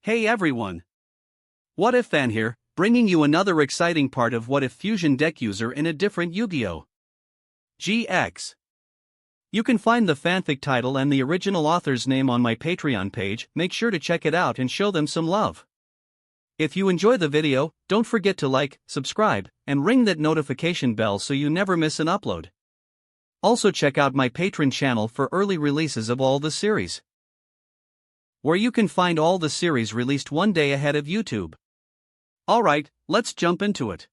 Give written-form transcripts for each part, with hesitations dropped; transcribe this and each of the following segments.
Hey everyone! What If Fan here, bringing you another exciting part of What If Fusion Deck User in a different Yu-Gi-Oh! GX. You can find the fanfic title and the original author's name on my Patreon page. Make sure to check it out and show them some love. If you enjoy the video, don't forget to like, subscribe, and ring that notification bell so you never miss an upload. Also check out my Patreon channel for early releases of all the series, where you can find all the series released one day ahead of YouTube. Alright, let's jump into it.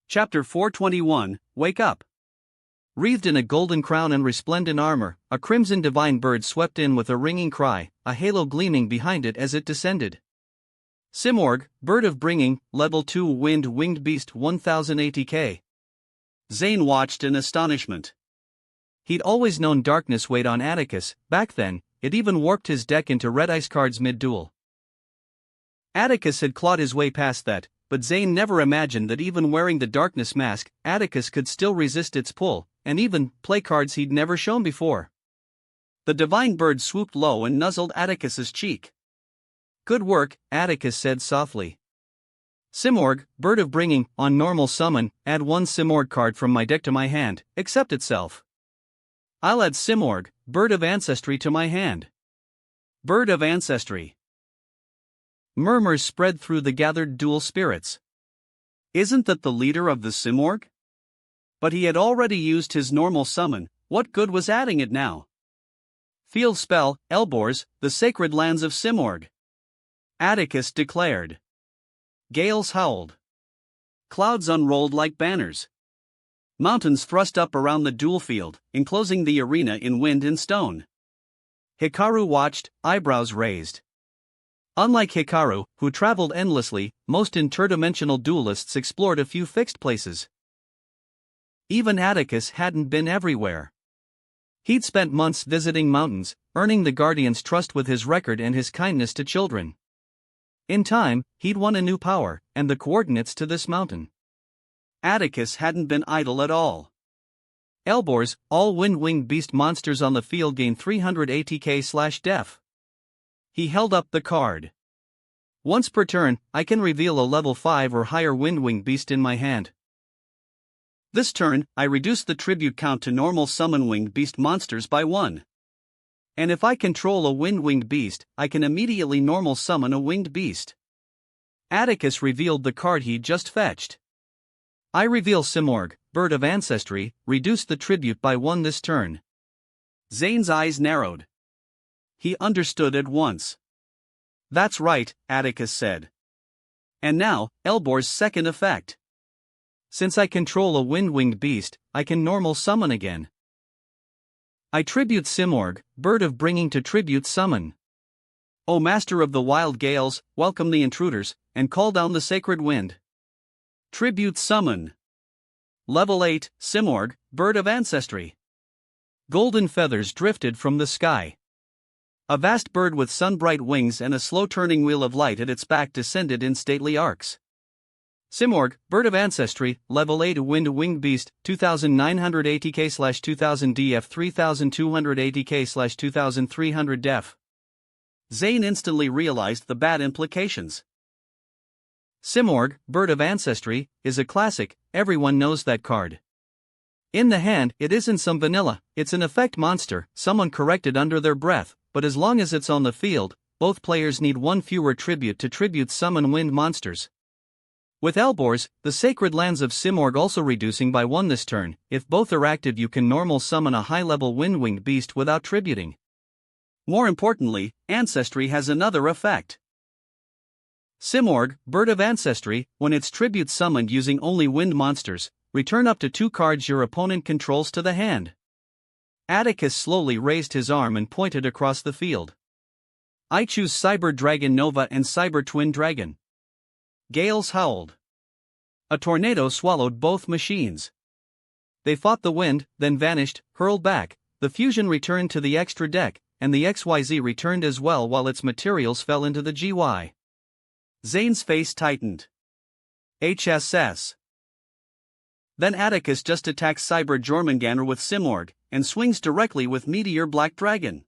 Chapter 421, Wake Up. Wreathed in a golden crown and resplendent armor, a crimson divine bird swept in with a ringing cry, a halo gleaming behind it as it descended. Simorgh, Bird of Bringing, Level 2 Wind Winged Beast 1000 ATK. Zane watched in astonishment. He'd always known darkness weighed on Atticus. Back then, it even warped his deck into red ice cards mid-duel. Atticus had clawed his way past that, but Zane never imagined that even wearing the darkness mask, Atticus could still resist its pull, and even play cards he'd never shown before. The divine bird swooped low and nuzzled Atticus's cheek. "Good work," Atticus said softly. Simorgh, Bird of Bringing, on normal summon, add one Simorgh card from my deck to my hand, accept itself. I'll add Simorgh, Bird of Ancestry to my hand. Bird of Ancestry. Murmurs spread through the gathered dual spirits. Isn't that the leader of the Simorgh? But he had already used his normal summon, what good was adding it now? Field spell, Elborz, the sacred lands of Simorgh. Atticus declared. Gales howled. Clouds unrolled like banners. Mountains thrust up around the duel field, enclosing the arena in wind and stone. Hikaru watched, eyebrows raised. Unlike Hikaru, who traveled endlessly, most interdimensional duelists explored a few fixed places. Even Atticus hadn't been everywhere. He'd spent months visiting mountains, earning the Guardian's trust with his record and his kindness to children. In time, he'd won a new power, and the coordinates to this mountain. Atticus hadn't been idle at all. Elborz, all wind-winged beast monsters on the field gain 300 ATK/def. He held up the card. Once per turn, I can reveal a level 5 or higher wind-winged beast in my hand. This turn, I reduce the tribute count to normal summon winged beast monsters by 1. And if I control a wind-winged beast, I can immediately normal summon a winged beast. Atticus revealed the card he'd just fetched. I reveal Simorgh, Bird of Ancestry, reduce the tribute by 1 this turn. Zane's eyes narrowed. He understood at once. That's right, Atticus said. And now, Elborz's second effect. Since I control a wind-winged beast, I can normal summon again. I tribute Simorgh, Bird of Bringing to tribute summon. O Master of the Wild Gales, welcome the intruders, and call down the sacred wind. Tribute summon. Level 8, Simorgh, Bird of Ancestry. Golden feathers drifted from the sky. A vast bird with sun-bright wings and a slow-turning wheel of light at its back descended in stately arcs. Simorgh, Bird of Ancestry, Level 8 Wind-Winged Beast, 2900 ATK/2000 DF 3200 ATK/2300 def. Zane instantly realized the bad implications. Simorgh, Bird of Ancestry, is a classic, everyone knows that card. In the hand, it isn't some vanilla, it's an effect monster, someone corrected under their breath, but as long as it's on the field, both players need 1 fewer tribute to tribute summon wind monsters. With Elborz, the sacred lands of Simorgh also reducing by 1 this turn, if both are active you can normal summon a high-level wind-winged beast without tributing. More importantly, Ancestry has another effect. Simorgh, Bird of Ancestry, when its tribute summoned using only wind monsters, return up to 2 cards your opponent controls to the hand. Atticus slowly raised his arm and pointed across the field. I choose Cyber Dragon Nova and Cyber Twin Dragon. Gales howled. A tornado swallowed both machines. They fought the wind, then vanished, hurled back, the fusion returned to the extra deck, and the XYZ returned as well while its materials fell into the GY. Zane's face tightened. HSS. Then Atticus just attacks Cyber Jormungandr with Simorgh, and swings directly with Meteor Black Dragon.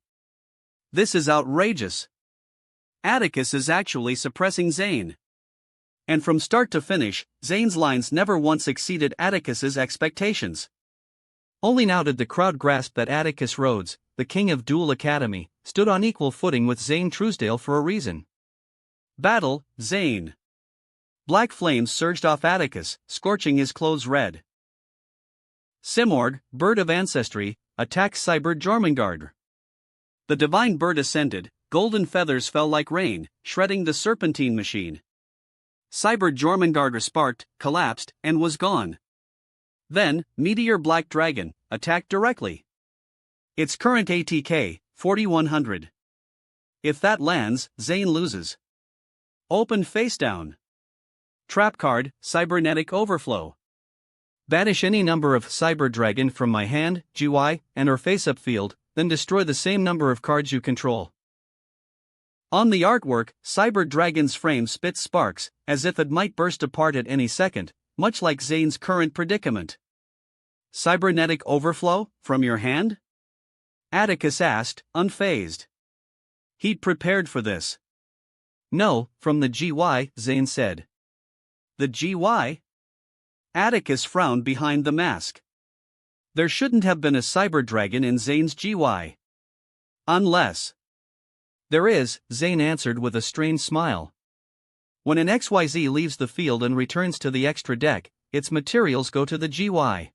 This is outrageous. Atticus is actually suppressing Zane. And from start to finish, Zane's lines never once exceeded Atticus's expectations. Only now did the crowd grasp that Atticus Rhodes, the king of Duel Academy, stood on equal footing with Zane Truesdale for a reason. Battle, Zane. Black flames surged off Atticus, scorching his clothes red. Simorg, bird of ancestry, attacks Cyber Jormungandr. The divine bird ascended, golden feathers fell like rain, shredding the serpentine machine. Cyber Jormungandr sparked, collapsed, and was gone. Then, Meteor Black Dragon attacked directly. Its current ATK, 4100. If that lands, Zane loses. Open face down. Trap card, Cybernetic Overflow. Banish any number of Cyber Dragon from my hand, GUI, and or face-up field, then destroy the same number of cards you control. On the artwork, Cyber Dragon's frame spits sparks, as if it might burst apart at any second, much like Zane's current predicament. Cybernetic Overflow, from your hand? Atticus asked, unfazed. He'd prepared for this. No, from the GUI, Zane said. The GUI? Atticus frowned behind the mask. There shouldn't have been a Cyber Dragon in Zane's GUI. Unless. There is, Zane answered with a strained smile. When an XYZ leaves the field and returns to the extra deck, its materials go to the GUI.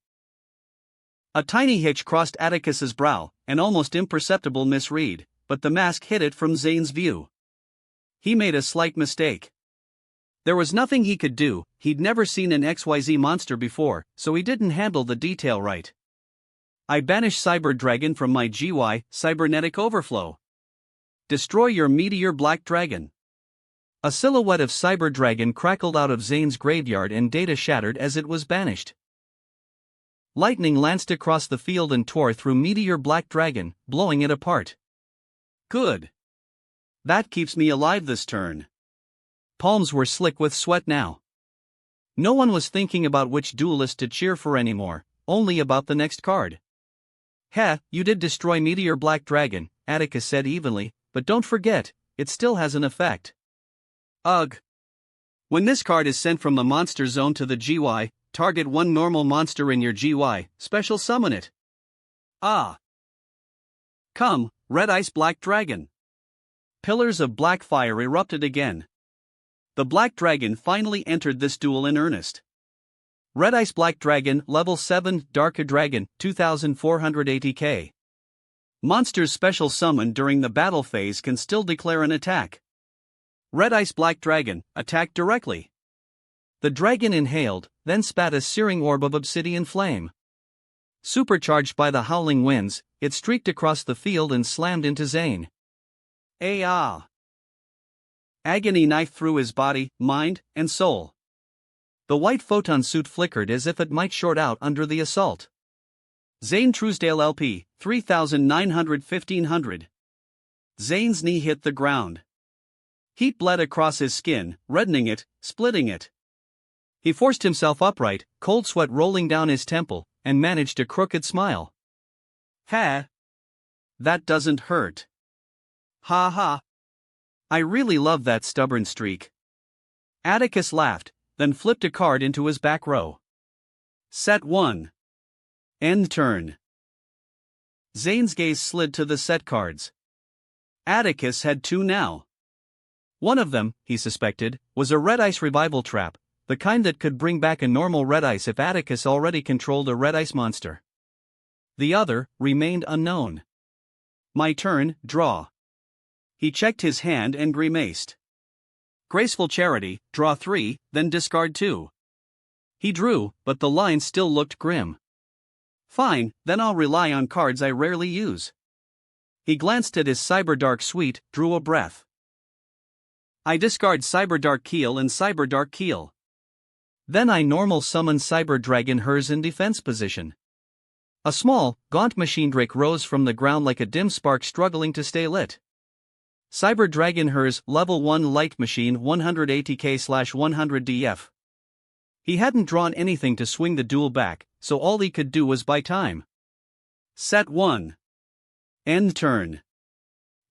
A tiny hitch crossed Atticus's brow, an almost imperceptible misread, but the mask hid it from Zane's view. He made a slight mistake. There was nothing he could do, he'd never seen an XYZ monster before, so he didn't handle the detail right. I banish Cyber Dragon from my GUI, Cybernetic Overflow. Destroy your Meteor Black Dragon. A silhouette of Cyber Dragon crackled out of Zane's graveyard and data shattered as it was banished. Lightning lanced across the field and tore through Meteor Black Dragon, blowing it apart. Good. That keeps me alive this turn. Palms were slick with sweat now. No one was thinking about which duelist to cheer for anymore, only about the next card. Heh, you did destroy Meteor Black Dragon, Atticus said evenly, but don't forget, it still has an effect. Ugh. When this card is sent from the monster zone to the GUI, target one normal monster in your GUI, special summon it. Ah. Come, Red Ice Black Dragon. Pillars of black fire erupted again. The Black Dragon finally entered this duel in earnest. Red Ice Black Dragon, Level 7, Dark Dragon, 2400 ATK. Monsters special summoned during the battle phase can still declare an attack. Red Ice Black Dragon, attack directly. The dragon inhaled, then spat a searing orb of obsidian flame. Supercharged by the howling winds, it streaked across the field and slammed into Zane. Ah! Agony knifed through his body, mind, and soul. The white photon suit flickered as if it might short out under the assault. Zane Truesdale LP, 3900-1500. Zane's knee hit the ground. Heat bled across his skin, reddening it, splitting it. He forced himself upright, cold sweat rolling down his temple, and managed a crooked smile. Ha! That doesn't hurt. Ha ha! I really love that stubborn streak. Atticus laughed, then flipped a card into his back row. Set 1. End turn. Zane's gaze slid to the set cards. Atticus had two now. One of them, he suspected, was a Red Ice Revival Trap, the kind that could bring back a normal Red Ice if Atticus already controlled a Red Ice monster. The other remained unknown. My turn, draw. He checked his hand and grimaced. Graceful Charity, draw 3, then discard 2. He drew, but the line still looked grim. Fine, then I'll rely on cards I rarely use. He glanced at his Cyberdark suite, drew a breath. I discard Cyberdark Keel and Cyberdark Keel. Then I normal summon Cyber Dragon Hers in defense position. A small, gaunt machine drake rose from the ground like a dim spark struggling to stay lit. Cyber Dragon Hers, Level 1 Light Machine 100 ATK/100 DF. He hadn't drawn anything to swing the duel back, so all he could do was buy time. Set 1. End turn.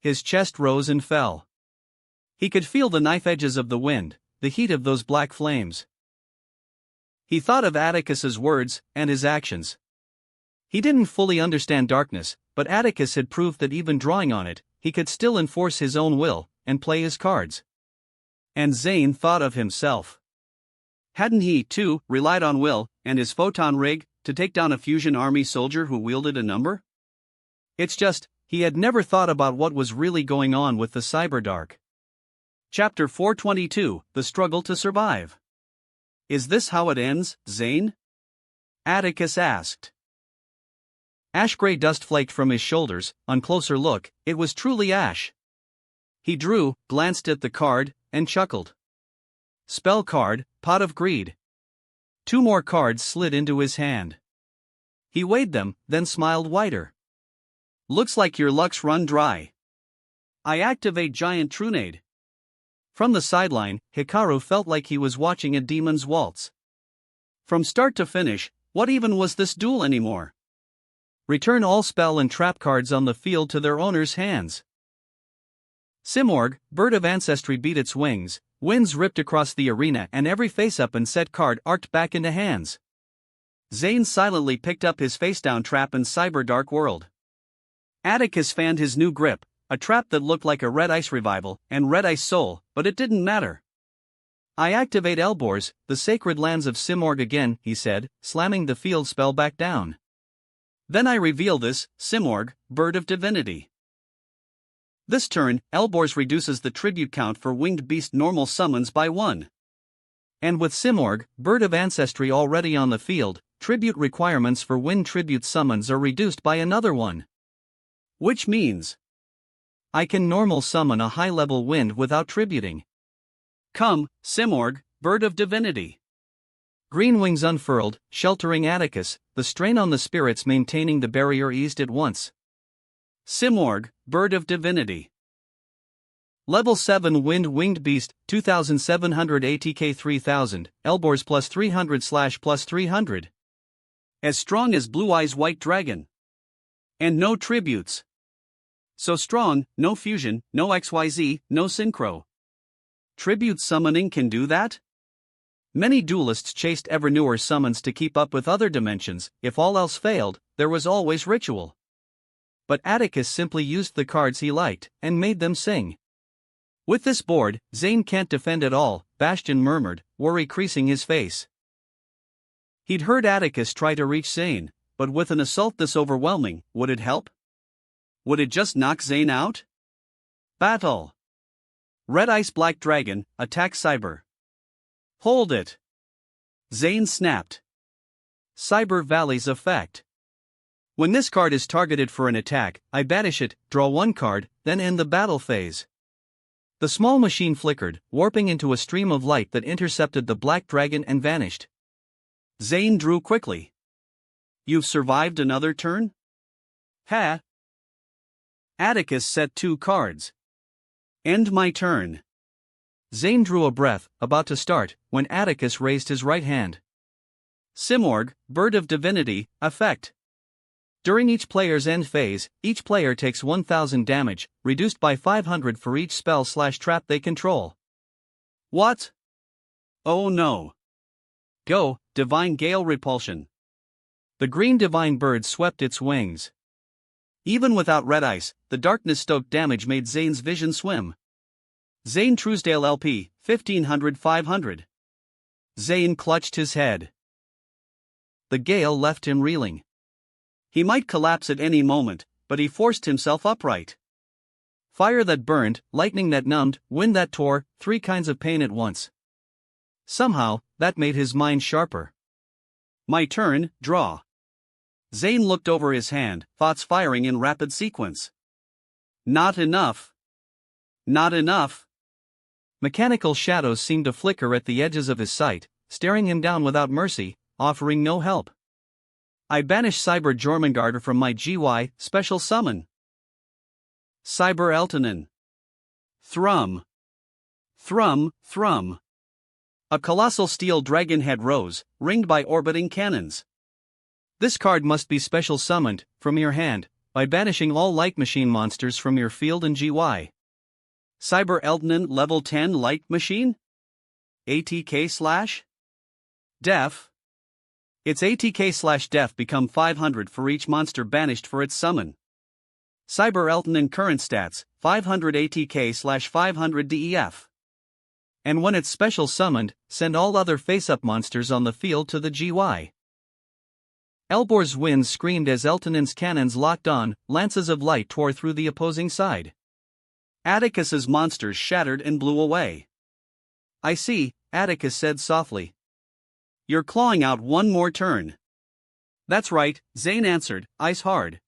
His chest rose and fell. He could feel the knife edges of the wind, the heat of those black flames. He thought of Atticus's words and his actions. He didn't fully understand darkness, but Atticus had proved that even drawing on it, he could still enforce his own will and play his cards. And Zane thought of himself. Hadn't he, too, relied on Will and his photon rig to take down a fusion army soldier who wielded a number? It's just, he had never thought about what was really going on with the Cyberdark. Chapter 422, The Struggle to Survive. Is this how it ends, Zane? Atticus asked. Ash-gray dust flaked from his shoulders. On closer look, it was truly ash. He drew, glanced at the card, and chuckled. Spell card, Pot of Greed. 2 more cards slid into his hand. He weighed them, then smiled wider. Looks like your luck's run dry. I activate Giant Trunade. From the sideline, Hikaru felt like he was watching a demon's waltz. From start to finish, what even was this duel anymore? Return all spell and trap cards on the field to their owner's hands. Simorg, Bird of Ancestry beat its wings, winds ripped across the arena and every face-up and set card arced back into hands. Zane silently picked up his face-down trap in Cyberdark World. Atticus fanned his new grip, a trap that looked like a Red Ice Revival and Red Ice Soul, but it didn't matter. I activate Elborz, the sacred lands of Simorg again, he said, slamming the field spell back down. Then I reveal this, Simorg, Bird of Divinity. This turn, Elborz reduces the tribute count for Winged Beast normal summons by 1. And with Simorg, Bird of Ancestry already on the field, tribute requirements for Wind Tribute summons are reduced by another 1. Which means I can normal summon a high-level wind without tributing. Come, Simorg, Bird of Divinity. Green wings unfurled, sheltering Atticus, the strain on the spirits maintaining the barrier eased at once. Simorg, Bird of Divinity. Level 7 Wind Winged Beast, 2700 ATK 3000, Elborz plus 300/+300. As strong as Blue Eyes White Dragon. And no tributes. So strong, no fusion, no XYZ, no synchro. Tribute summoning can do that? Many duelists chased ever newer summons to keep up with other dimensions. If all else failed, there was always ritual. But Atticus simply used the cards he liked and made them sing. With this board, Zane can't defend at all, Bastion murmured, worry creasing his face. He'd heard Atticus try to reach Zane, but with an assault this overwhelming, would it help? Would it just knock Zane out? Battle. Red Ice Black Dragon, attack Cyber. Hold it. Zane snapped. Cyber Valley's effect. When this card is targeted for an attack, I banish it, draw 1 card, then end the battle phase. The small machine flickered, warping into a stream of light that intercepted the black dragon and vanished. Zane drew quickly. You've survived another turn? Ha! Atticus set 2 cards. End my turn. Zane drew a breath, about to start, when Atticus raised his right hand. Simorg, Bird of Divinity, effect. During each player's end phase, each player takes 1000 damage, reduced by 500 for each spell/trap they control. What? Oh no. Go, Divine Gale Repulsion. The green divine bird swept its wings. Even without red ice, the darkness-stoked damage made Zane's vision swim. Zane Truesdale LP, 1500-500. Zane clutched his head. The gale left him reeling. He might collapse at any moment, but he forced himself upright. Fire that burned, lightning that numbed, wind that tore, 3 kinds of pain at once. Somehow, that made his mind sharper. My turn, draw. Zane looked over his hand, thoughts firing in rapid sequence. Not enough. Not enough. Mechanical shadows seemed to flicker at the edges of his sight, staring him down without mercy, offering no help. I banish Cyber Jormungandr from my GY special summon. Cyber Eltanen. Thrum. Thrum, thrum. A colossal steel dragon head rose, ringed by orbiting cannons. This card must be special summoned, from your hand, by banishing all light machine monsters from your field and GY. Cyber Eltonin Level 10 Light Machine? ATK/Def? Its ATK/Def become 500 for each monster banished for its summon. Cyber Eltonin current stats, 500 ATK/500 DEF. And when it's special summoned, send all other face-up monsters on the field to the GY. Elbor's winds screamed as Eltonin's cannons locked on, lances of light tore through the opposing side. Atticus's monsters shattered and blew away. I see, Atticus said softly. You're clawing out one more turn. That's right, Zane answered, ice hard.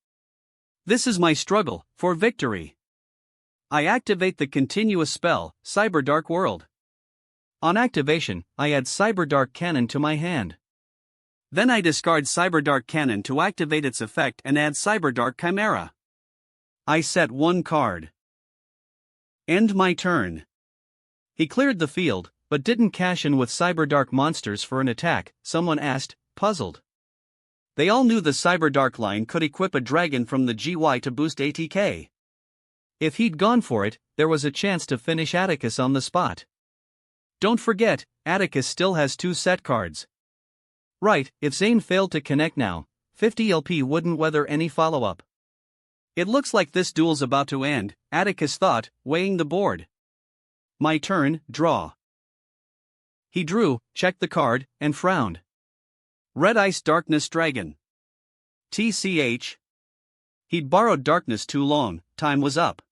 This is my struggle, for victory. I activate the continuous spell, Cyber Dark World. On activation, I add Cyber Dark Cannon to my hand. Then I discard Cyber Dark Cannon to activate its effect and add Cyber Dark Chimera. I set one card. End my turn. He cleared the field, but didn't cash in with Cyber Dark monsters for an attack, someone asked, puzzled. They all knew the Cyber Dark line could equip a dragon from the GY to boost ATK. If he'd gone for it, there was a chance to finish Atticus on the spot. Don't forget, Atticus still has 2 set cards. Right, if Zane failed to connect now, 50 LP wouldn't weather any follow-up. It looks like this duel's about to end, Atticus thought, weighing the board. My turn, draw. He drew, checked the card, and frowned. Red Ice Darkness Dragon. TCH. He'd borrowed darkness too long, time was up.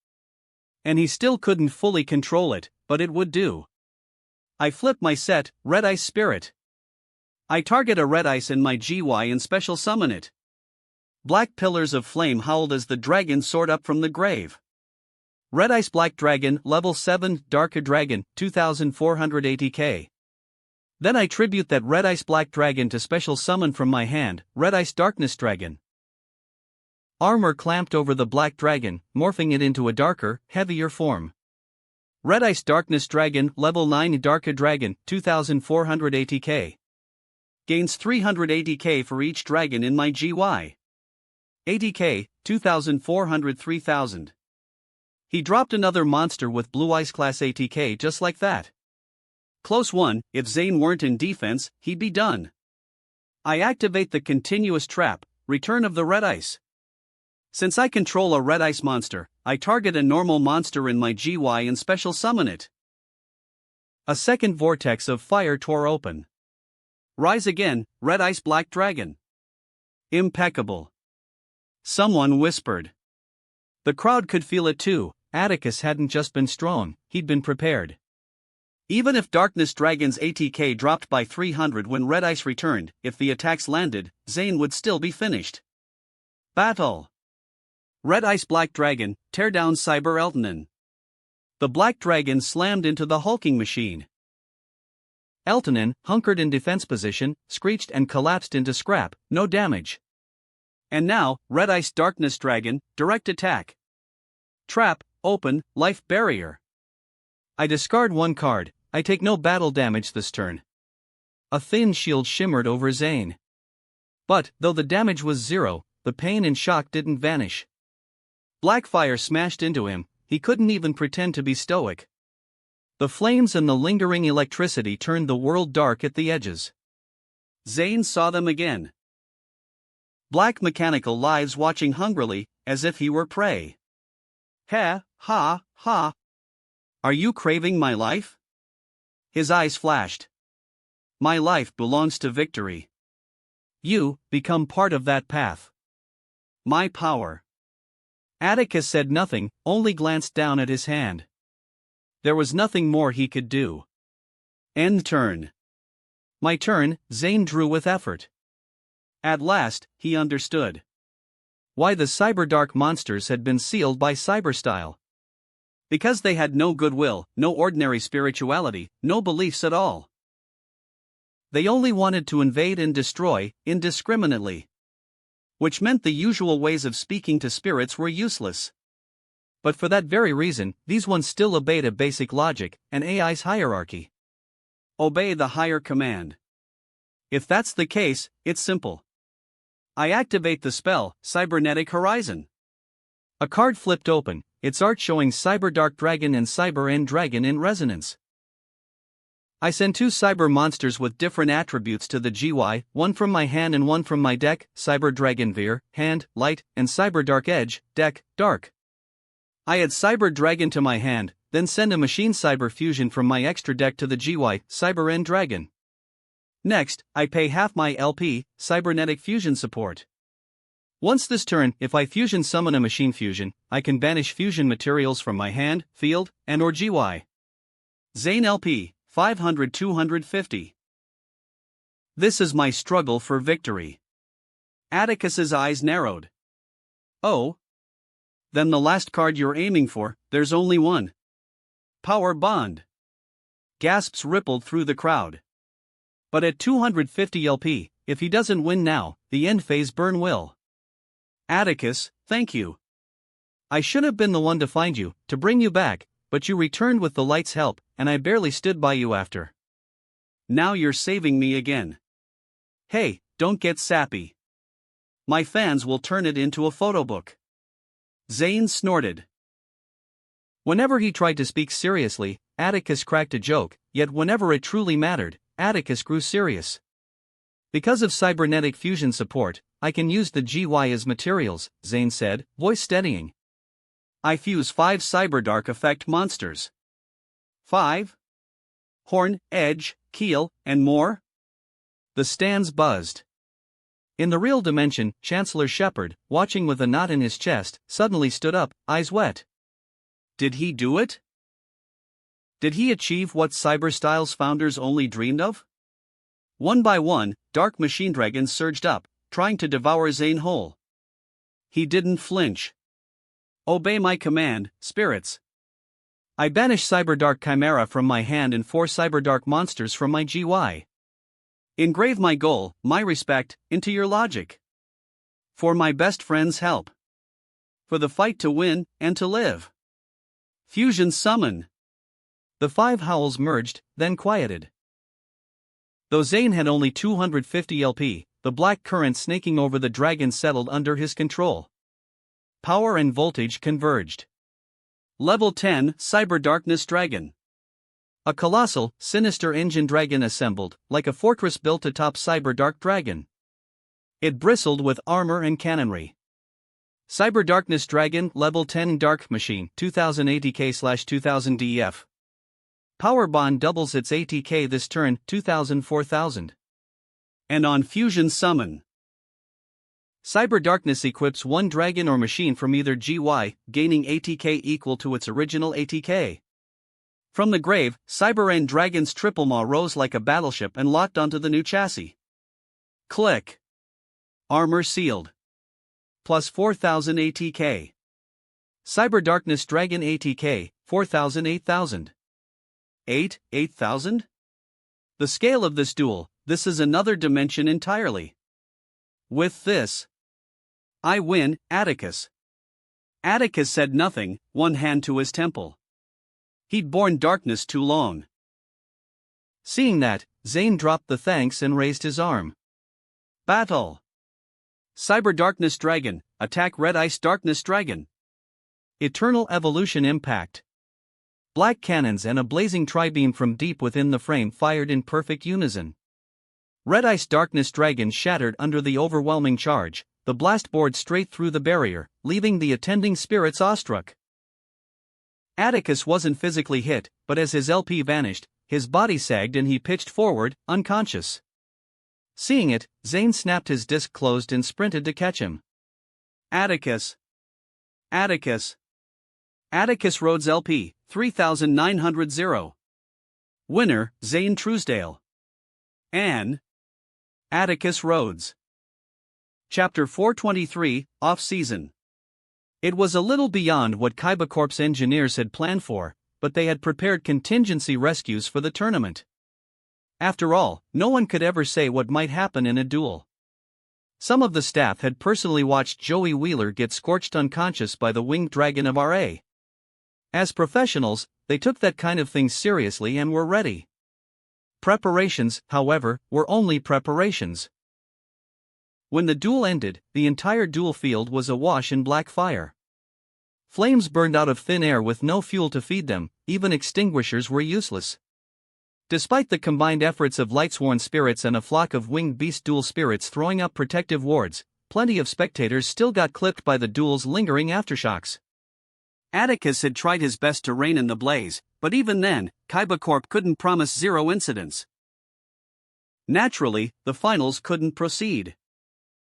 And he still couldn't fully control it, but it would do. I flip my set, Red Ice Spirit. I target a red ice in my GY and special summon it. Black pillars of flame howled as the dragon soared up from the grave. Red Ice Black Dragon, level 7, Darker Dragon, 2400 ATK. Then I tribute that Red Ice Black Dragon to special summon from my hand, Red Ice Darkness Dragon. Armor clamped over the Black Dragon, morphing it into a darker, heavier form. Red Ice Darkness Dragon, level 9 Darker Dragon, 2400 ATK. Gains 300 ATK for each dragon in my GY. ATK, 2400 3000. He dropped another monster with Blue Ice class ATK just like that. Close one, if Zane weren't in defense, he'd be done. I activate the continuous trap, Return of the Red Ice. Since I control a Red Ice monster, I target a normal monster in my GY and special summon it. A second vortex of fire tore open. Rise again, Red Ice Black Dragon. Impeccable. Someone whispered. The crowd could feel it too, Atticus hadn't just been strong, he'd been prepared. Even if Darkness Dragon's ATK dropped by 300 when Red Ice returned, if the attacks landed, Zane would still be finished. Battle. Red Ice Black Dragon, tear down Cyber Eltonin. The Black Dragon slammed into the hulking machine. Eltonin, hunkered in defense position, screeched and collapsed into scrap, no damage. And now, Red Ice Darkness Dragon, direct attack. Trap, open, life barrier. I discard one card, I take no battle damage this turn. A thin shield shimmered over Zane. But, though the damage was 0, the pain and shock didn't vanish. Black fire smashed into him, he couldn't even pretend to be stoic. The flames and the lingering electricity turned the world dark at the edges. Zane saw them again. Black mechanical lives watching hungrily, as if he were prey. Ha, ha, ha. Are you craving my life? His eyes flashed. My life belongs to victory. You, become part of that path. My power. Atticus said nothing, only glanced down at his hand. There was nothing more he could do. End turn. My turn, Zane drew with effort. At last, he understood. Why the Cyberdark monsters had been sealed by Cyberstyle. Because they had no goodwill, no ordinary spirituality, no beliefs at all. They only wanted to invade and destroy, indiscriminately. Which meant the usual ways of speaking to spirits were useless. But for that very reason, these ones still obeyed a basic logic, an AI's hierarchy. Obey the higher command. If that's the case, it's simple. I activate the spell, Cybernetic Horizon. A card flipped open, its art showing Cyber Dark Dragon and Cyber End Dragon in resonance. I send two cyber monsters with different attributes to the GY, one from my hand and one from my deck, Cyber Dragon Veer, hand, light, and Cyber Dark Edge, deck, dark. I add Cyber Dragon to my hand, then send a Machine Cyber Fusion from my extra deck to the GY, Cyber End Dragon. Next, I pay half my LP, Cybernetic Fusion support. Once this turn, if I fusion summon a Machine Fusion, I can banish fusion materials from my hand, field, and or GY. Zane LP, 500-250. This is my struggle for victory. Atticus's eyes narrowed. Oh? Then the last card you're aiming for, there's only one. Power Bond. Gasps rippled through the crowd. But at 250 LP, if he doesn't win now, the end phase burn will. Atticus, thank you. I should have been the one to find you, to bring you back, but you returned with the light's help, and I barely stood by you after. Now you're saving me again. Hey, don't get sappy. My fans will turn it into a photo book. Zane snorted. Whenever he tried to speak seriously, Atticus cracked a joke, yet whenever it truly mattered, Atticus grew serious. Because of cybernetic fusion support, I can use the GY as materials, Zane said, voice steadying. I fuse 5 Cyberdark effect monsters. 5? Horn, edge, keel, and more? The stands buzzed. In the real dimension, Chancellor Shepard, watching with a knot in his chest, suddenly stood up, eyes wet. Did he do it? Did he achieve what Cyberstyle's founders only dreamed of? One by one, dark machine dragons surged up, trying to devour Zane whole. He didn't flinch. Obey my command, spirits. I banish Cyberdark Chimera from my hand and 4 Cyberdark monsters from my GY. Engrave my goal, my respect, into your logic. For my best friend's help. For the fight to win, and to live. Fusion summon. The 5 howls merged, then quieted. Though Zane had only 250 LP, the black current snaking over the dragon settled under his control. Power and voltage converged. Level 10 Cyber Darkness Dragon. A colossal, sinister engine dragon assembled, like a fortress built atop Cyber Dark Dragon. It bristled with armor and cannonry. Cyber Darkness Dragon Level 10 Dark Machine 2000 ATK/2000 DF. Power Bond doubles its ATK this turn 2000-4000. And on Fusion Summon. Cyber Darkness equips 1 dragon or machine from either GY, gaining ATK equal to its original ATK. From the grave, Cyber End Dragon's triple maw rose like a battleship and locked onto the new chassis. Click. Armor sealed. Plus 4000 ATK. Cyber Darkness Dragon ATK, 4000-8000. 8,000? The scale of this duel, this is another dimension entirely. With this, I win, Atticus. Atticus said nothing, one hand to his temple. He'd borne darkness too long. Seeing that, Zane dropped the thanks and raised his arm. Battle. Cyber Darkness Dragon, attack Red Ice Darkness Dragon. Eternal Evolution Impact. Black cannons and a blazing tri-beam from deep within the frame fired in perfect unison. Red Ice Darkness Dragon shattered under the overwhelming charge, the blast bored straight through the barrier, leaving the attending spirits awestruck. Atticus wasn't physically hit, but as his LP vanished, his body sagged and he pitched forward, unconscious. Seeing it, Zane snapped his disc closed and sprinted to catch him. Atticus. Atticus. Atticus Rhodes LP, 3900. Winner, Zane Truesdale. Anne. Atticus Rhodes. Chapter 423, Off-Season. It was a little beyond what Kaiba Corp's engineers had planned for, but they had prepared contingency rescues for the tournament. After all, no one could ever say what might happen in a duel. Some of the staff had personally watched Joey Wheeler get scorched unconscious by the winged dragon of RA. As professionals, they took that kind of thing seriously and were ready. Preparations, however, were only preparations. When the duel ended, the entire duel field was awash in black fire. Flames burned out of thin air with no fuel to feed them, even extinguishers were useless. Despite the combined efforts of Lightsworn spirits and a flock of winged beast duel spirits throwing up protective wards, plenty of spectators still got clipped by the duel's lingering aftershocks. Atticus had tried his best to rein in the blaze, but even then, Kaiba Corp couldn't promise zero incidents. Naturally, the finals couldn't proceed.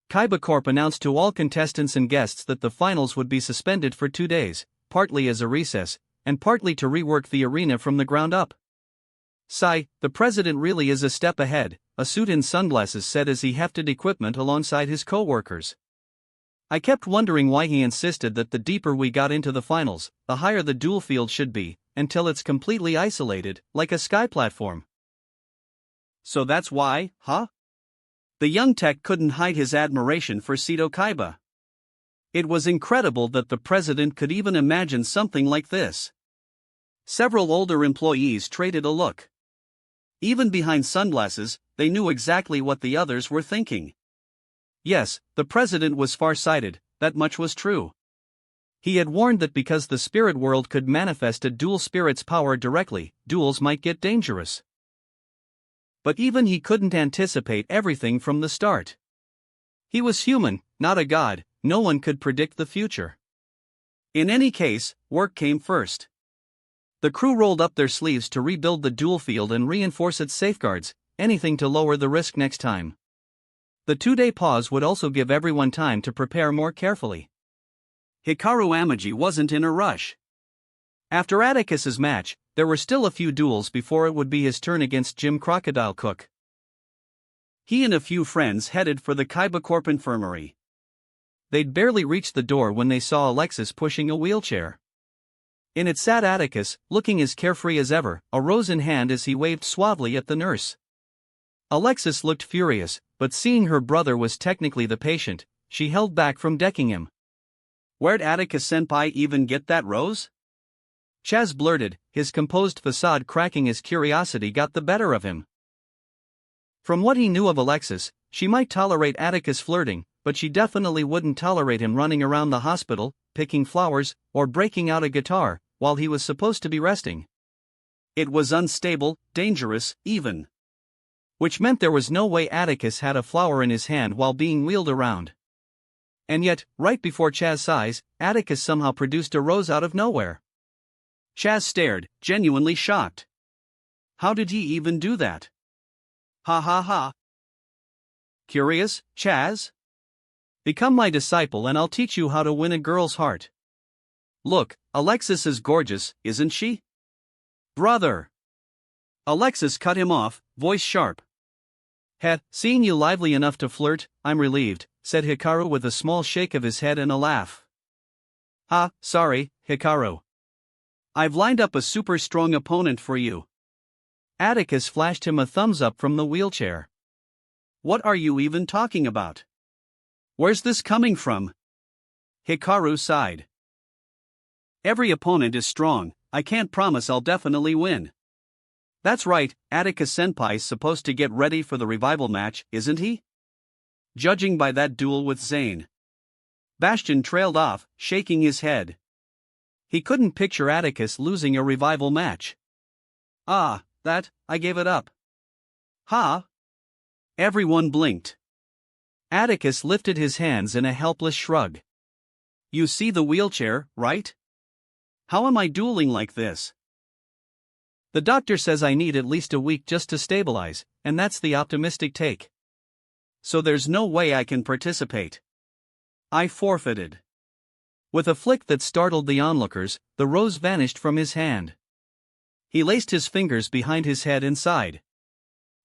Kaiba Corp announced to all contestants and guests that the finals would be suspended for 2 days, partly as a recess, and partly to rework the arena from the ground up. Sigh, the president really is a step ahead, a suit and sunglasses said as he hefted equipment alongside his co-workers. I kept wondering why he insisted that the deeper we got into the finals, the higher the duel field should be, until it's completely isolated, like a sky platform. So that's why, huh? The young tech couldn't hide his admiration for Seto Kaiba. It was incredible that the president could even imagine something like this. Several older employees traded a look. Even behind sunglasses, they knew exactly what the others were thinking. Yes, the president was far-sighted, that much was true. He had warned that because the spirit world could manifest a dual spirit's power directly, duels might get dangerous. But even he couldn't anticipate everything from the start. He was human, not a god, no one could predict the future. In any case, work came first. The crew rolled up their sleeves to rebuild the duel field and reinforce its safeguards, anything to lower the risk next time. The 2-day pause would also give everyone time to prepare more carefully. Hikaru Amagi wasn't in a rush. After Atticus's match, there were still a few duels before it would be his turn against Jim Crocodile Cook. He and a few friends headed for the Kaiba Corp infirmary. They'd barely reached the door when they saw Alexis pushing a wheelchair. In it sat Atticus, looking as carefree as ever, a rose in hand as he waved suavely at the nurse. Alexis looked furious, but seeing her brother was technically the patient, she held back from decking him. "Where'd Atticus-senpai even get that rose?" Chaz blurted, his composed facade cracking as curiosity got the better of him. From what he knew of Alexis, she might tolerate Atticus flirting, but she definitely wouldn't tolerate him running around the hospital, picking flowers, or breaking out a guitar, while he was supposed to be resting. It was unstable, dangerous, even. Which meant there was no way Atticus had a flower in his hand while being wheeled around. And yet, right before Chaz's eyes, Atticus somehow produced a rose out of nowhere. Chaz stared, genuinely shocked. How did he even do that? Ha ha ha. Curious, Chaz? Become my disciple and I'll teach you how to win a girl's heart. Look, Alexis is gorgeous, isn't she? Brother! Alexis cut him off, voice sharp. Seeing you lively enough to flirt, I'm relieved, said Hikaru with a small shake of his head and a laugh. Sorry, Hikaru. I've lined up a super strong opponent for you. Atticus flashed him a thumbs up from the wheelchair. What are you even talking about? Where's this coming from? Hikaru sighed. Every opponent is strong, I can't promise I'll definitely win. That's right, Atticus-senpai's supposed to get ready for the revival match, isn't he? Judging by that duel with Zane. Bastion trailed off, shaking his head. He couldn't picture Atticus losing a revival match. I gave it up. Ha! Everyone blinked. Atticus lifted his hands in a helpless shrug. You see the wheelchair, right? How am I dueling like this? The doctor says I need at least a week just to stabilize, and that's the optimistic take. So there's no way I can participate. I forfeited. With a flick that startled the onlookers, the rose vanished from his hand. He laced his fingers behind his head and sighed.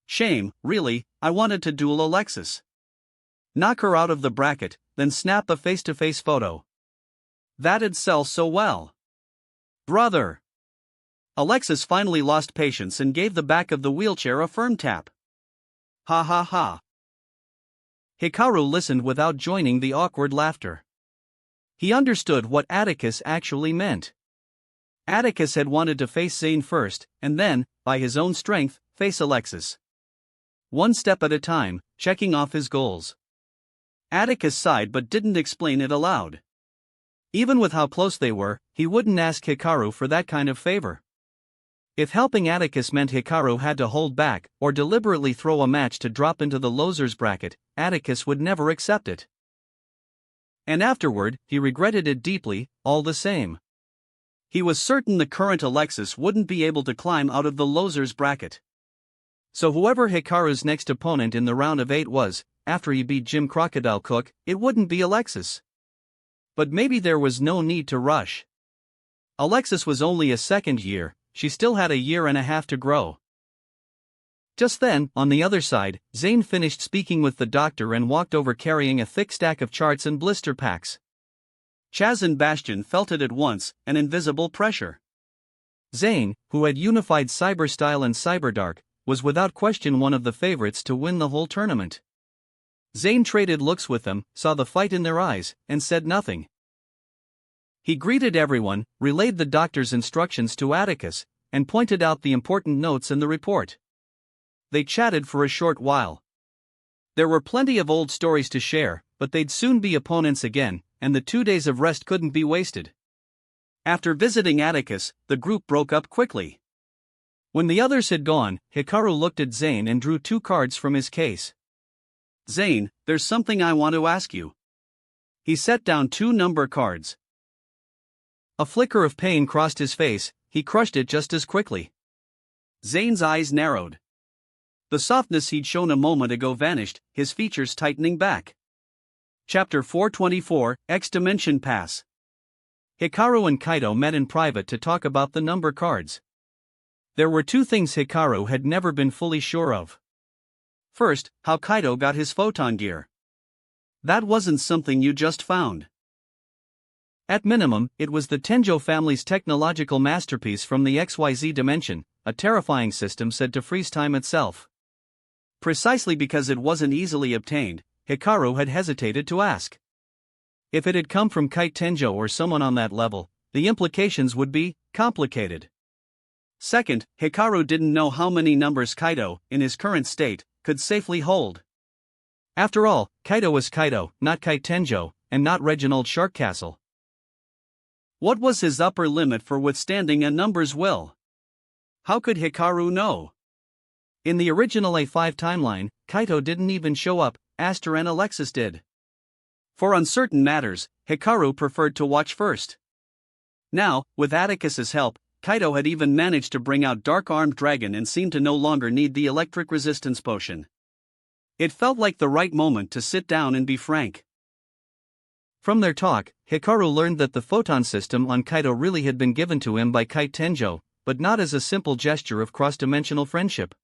Shame, really, I wanted to duel Alexis. Knock her out of the bracket, then snap a face-to-face photo. That'd sell so well. Brother! Alexis finally lost patience and gave the back of the wheelchair a firm tap. Ha ha ha. Hikaru listened without joining the awkward laughter. He understood what Atticus actually meant. Atticus had wanted to face Zane first, and then, by his own strength, face Alexis. One step at a time, checking off his goals. Atticus sighed but didn't explain it aloud. Even with how close they were, he wouldn't ask Hikaru for that kind of favor. If helping Atticus meant Hikaru had to hold back or deliberately throw a match to drop into the losers bracket, Atticus would never accept it. And afterward, he regretted it deeply, all the same. He was certain the current Alexis wouldn't be able to climb out of the losers bracket. So whoever Hikaru's next opponent in the round of 8 was, after he beat Jim Crocodile Cook, it wouldn't be Alexis. But maybe there was no need to rush. Alexis was only a second year, she still had a year and a half to grow. Just then, on the other side, Zane finished speaking with the doctor and walked over carrying a thick stack of charts and blister packs. Chaz and Bastion felt it at once, an invisible pressure. Zane, who had unified Cyberstyle and Cyberdark, was without question one of the favorites to win the whole tournament. Zane traded looks with them, saw the fight in their eyes, and said nothing. He greeted everyone, relayed the doctor's instructions to Atticus, and pointed out the important notes in the report. They chatted for a short while. There were plenty of old stories to share, but they'd soon be opponents again, and the 2 days of rest couldn't be wasted. After visiting Atticus, the group broke up quickly. When the others had gone, Hikaru looked at Zane and drew 2 cards from his case. "Zane, there's something I want to ask you." He set down 2 number cards. A flicker of pain crossed his face, he crushed it just as quickly. Zane's eyes narrowed. The softness he'd shown a moment ago vanished, his features tightening back. Chapter 424, X-Dimension Pass. Hikaru and Kaito met in private to talk about the number cards. There were 2 things Hikaru had never been fully sure of. First, how Kaito got his photon gear. That wasn't something you just found. At minimum, it was the Tenjo family's technological masterpiece from the XYZ dimension, a terrifying system said to freeze time itself. Precisely because it wasn't easily obtained, Hikaru had hesitated to ask. If it had come from Kite Tenjo or someone on that level, the implications would be complicated. Second, Hikaru didn't know how many numbers Kaito, in his current state, could safely hold. After all, Kaito was Kaito, not Kite Tenjo, and not Reginald Sharkcastle. What was his upper limit for withstanding a number's will? How could Hikaru know? In the original A5 timeline, Kaito didn't even show up, Aster and Alexis did. For uncertain matters, Hikaru preferred to watch first. Now, with Atticus's help, Kaito had even managed to bring out Dark-Armed Dragon and seemed to no longer need the electric resistance potion. It felt like the right moment to sit down and be frank. From their talk, Hikaru learned that the photon system on Kaito really had been given to him by Kite Tenjo, but not as a simple gesture of cross-dimensional friendship.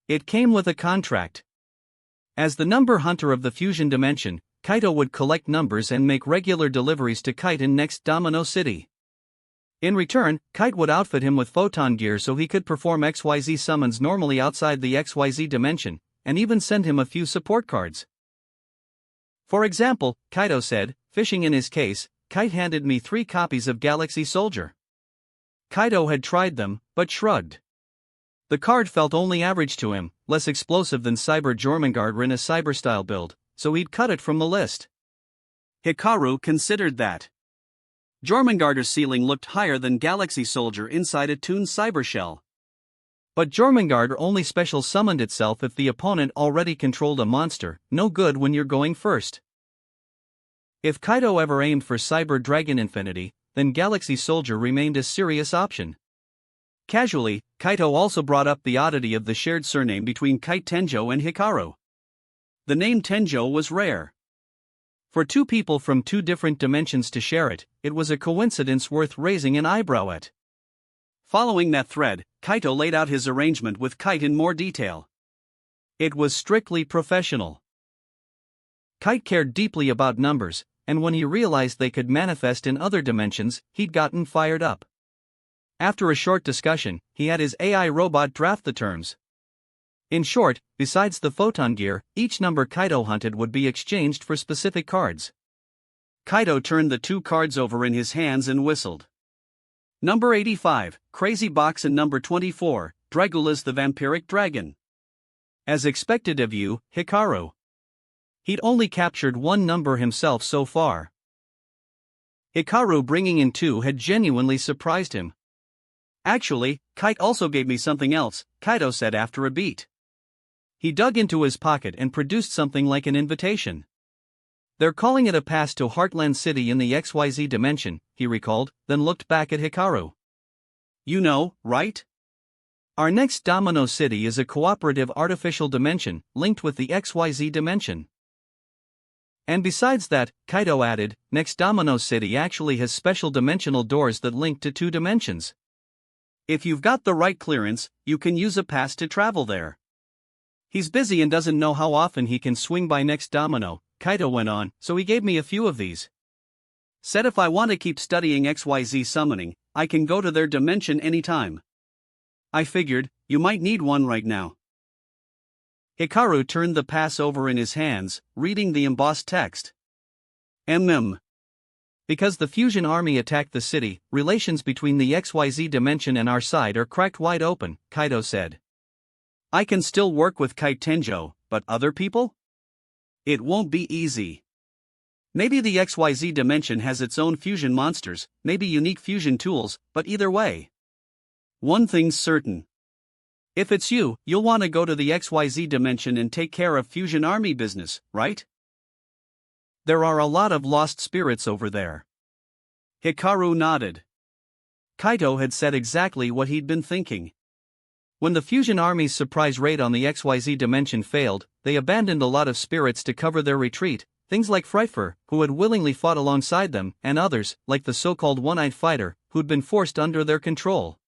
It came with a contract. As the number hunter of the fusion dimension, Kaito would collect numbers and make regular deliveries to Kite in next Domino City. In return, Kite would outfit him with photon gear so he could perform XYZ summons normally outside the XYZ dimension, and even send him a few support cards. For example, Kaito said, fishing in his case, Kite handed me 3 copies of Galaxy Soldier. Kaito had tried them, but shrugged. The card felt only average to him, less explosive than Cyber Jormungandr in a Cyber-style build, so he'd cut it from the list. Hikaru considered that. Jormungandr's ceiling looked higher than Galaxy Soldier inside a tuned cyber shell. But Jormungandr only special summoned itself if the opponent already controlled a monster, no good when you're going first. If Kaito ever aimed for Cyber Dragon Infinity, then Galaxy Soldier remained a serious option. Casually, Kaito also brought up the oddity of the shared surname between Kite Tenjo and Hikaru. The name Tenjo was rare. For 2 people from 2 different dimensions to share it, it was a coincidence worth raising an eyebrow at. Following that thread, Kaito laid out his arrangement with Kite in more detail. It was strictly professional. Kite cared deeply about numbers, and when he realized they could manifest in other dimensions, he'd gotten fired up. After a short discussion, he had his AI robot draft the terms. In short, besides the photon gear, each number Kaito hunted would be exchanged for specific cards. Kaito turned the 2 cards over in his hands and whistled. Number 85, Crazy Box, and number 24, Dragula's the Vampiric Dragon. As expected of you, Hikaru. He'd only captured 1 number himself so far. Hikaru bringing in two had genuinely surprised him. Actually, Kite also gave me something else, Kaido said after a beat. He dug into his pocket and produced something like an invitation. They're calling it a pass to Heartland City in the XYZ dimension, he recalled, then looked back at Hikaru. You know, right? Our next Domino City is a cooperative artificial dimension, linked with the XYZ dimension. And besides that, Kaido added, next Domino City actually has special dimensional doors that link to two dimensions. If you've got the right clearance, you can use a pass to travel there. He's busy and doesn't know how often he can swing by next Domino, Kaido went on, so he gave me a few of these. Said if I want to keep studying XYZ summoning, I can go to their dimension anytime. I figured, you might need one right now. Hikaru turned the pass over in his hands, reading the embossed text. Because the Fusion Army attacked the city, relations between the XYZ dimension and our side are cracked wide open, Kaido said. I can still work with Kite Tenjo, but other people? It won't be easy. Maybe the XYZ dimension has its own fusion monsters, maybe unique fusion tools, but either way. One thing's certain. If it's you, you'll want to go to the XYZ dimension and take care of Fusion Army business, right? There are a lot of lost spirits over there. Hikaru nodded. Kaido had said exactly what he'd been thinking. When the Fusion Army's surprise raid on the XYZ dimension failed, they abandoned a lot of spirits to cover their retreat, things like Frightfur, who had willingly fought alongside them, and others, like the so-called One-Eyed Fighter, who'd been forced under their control.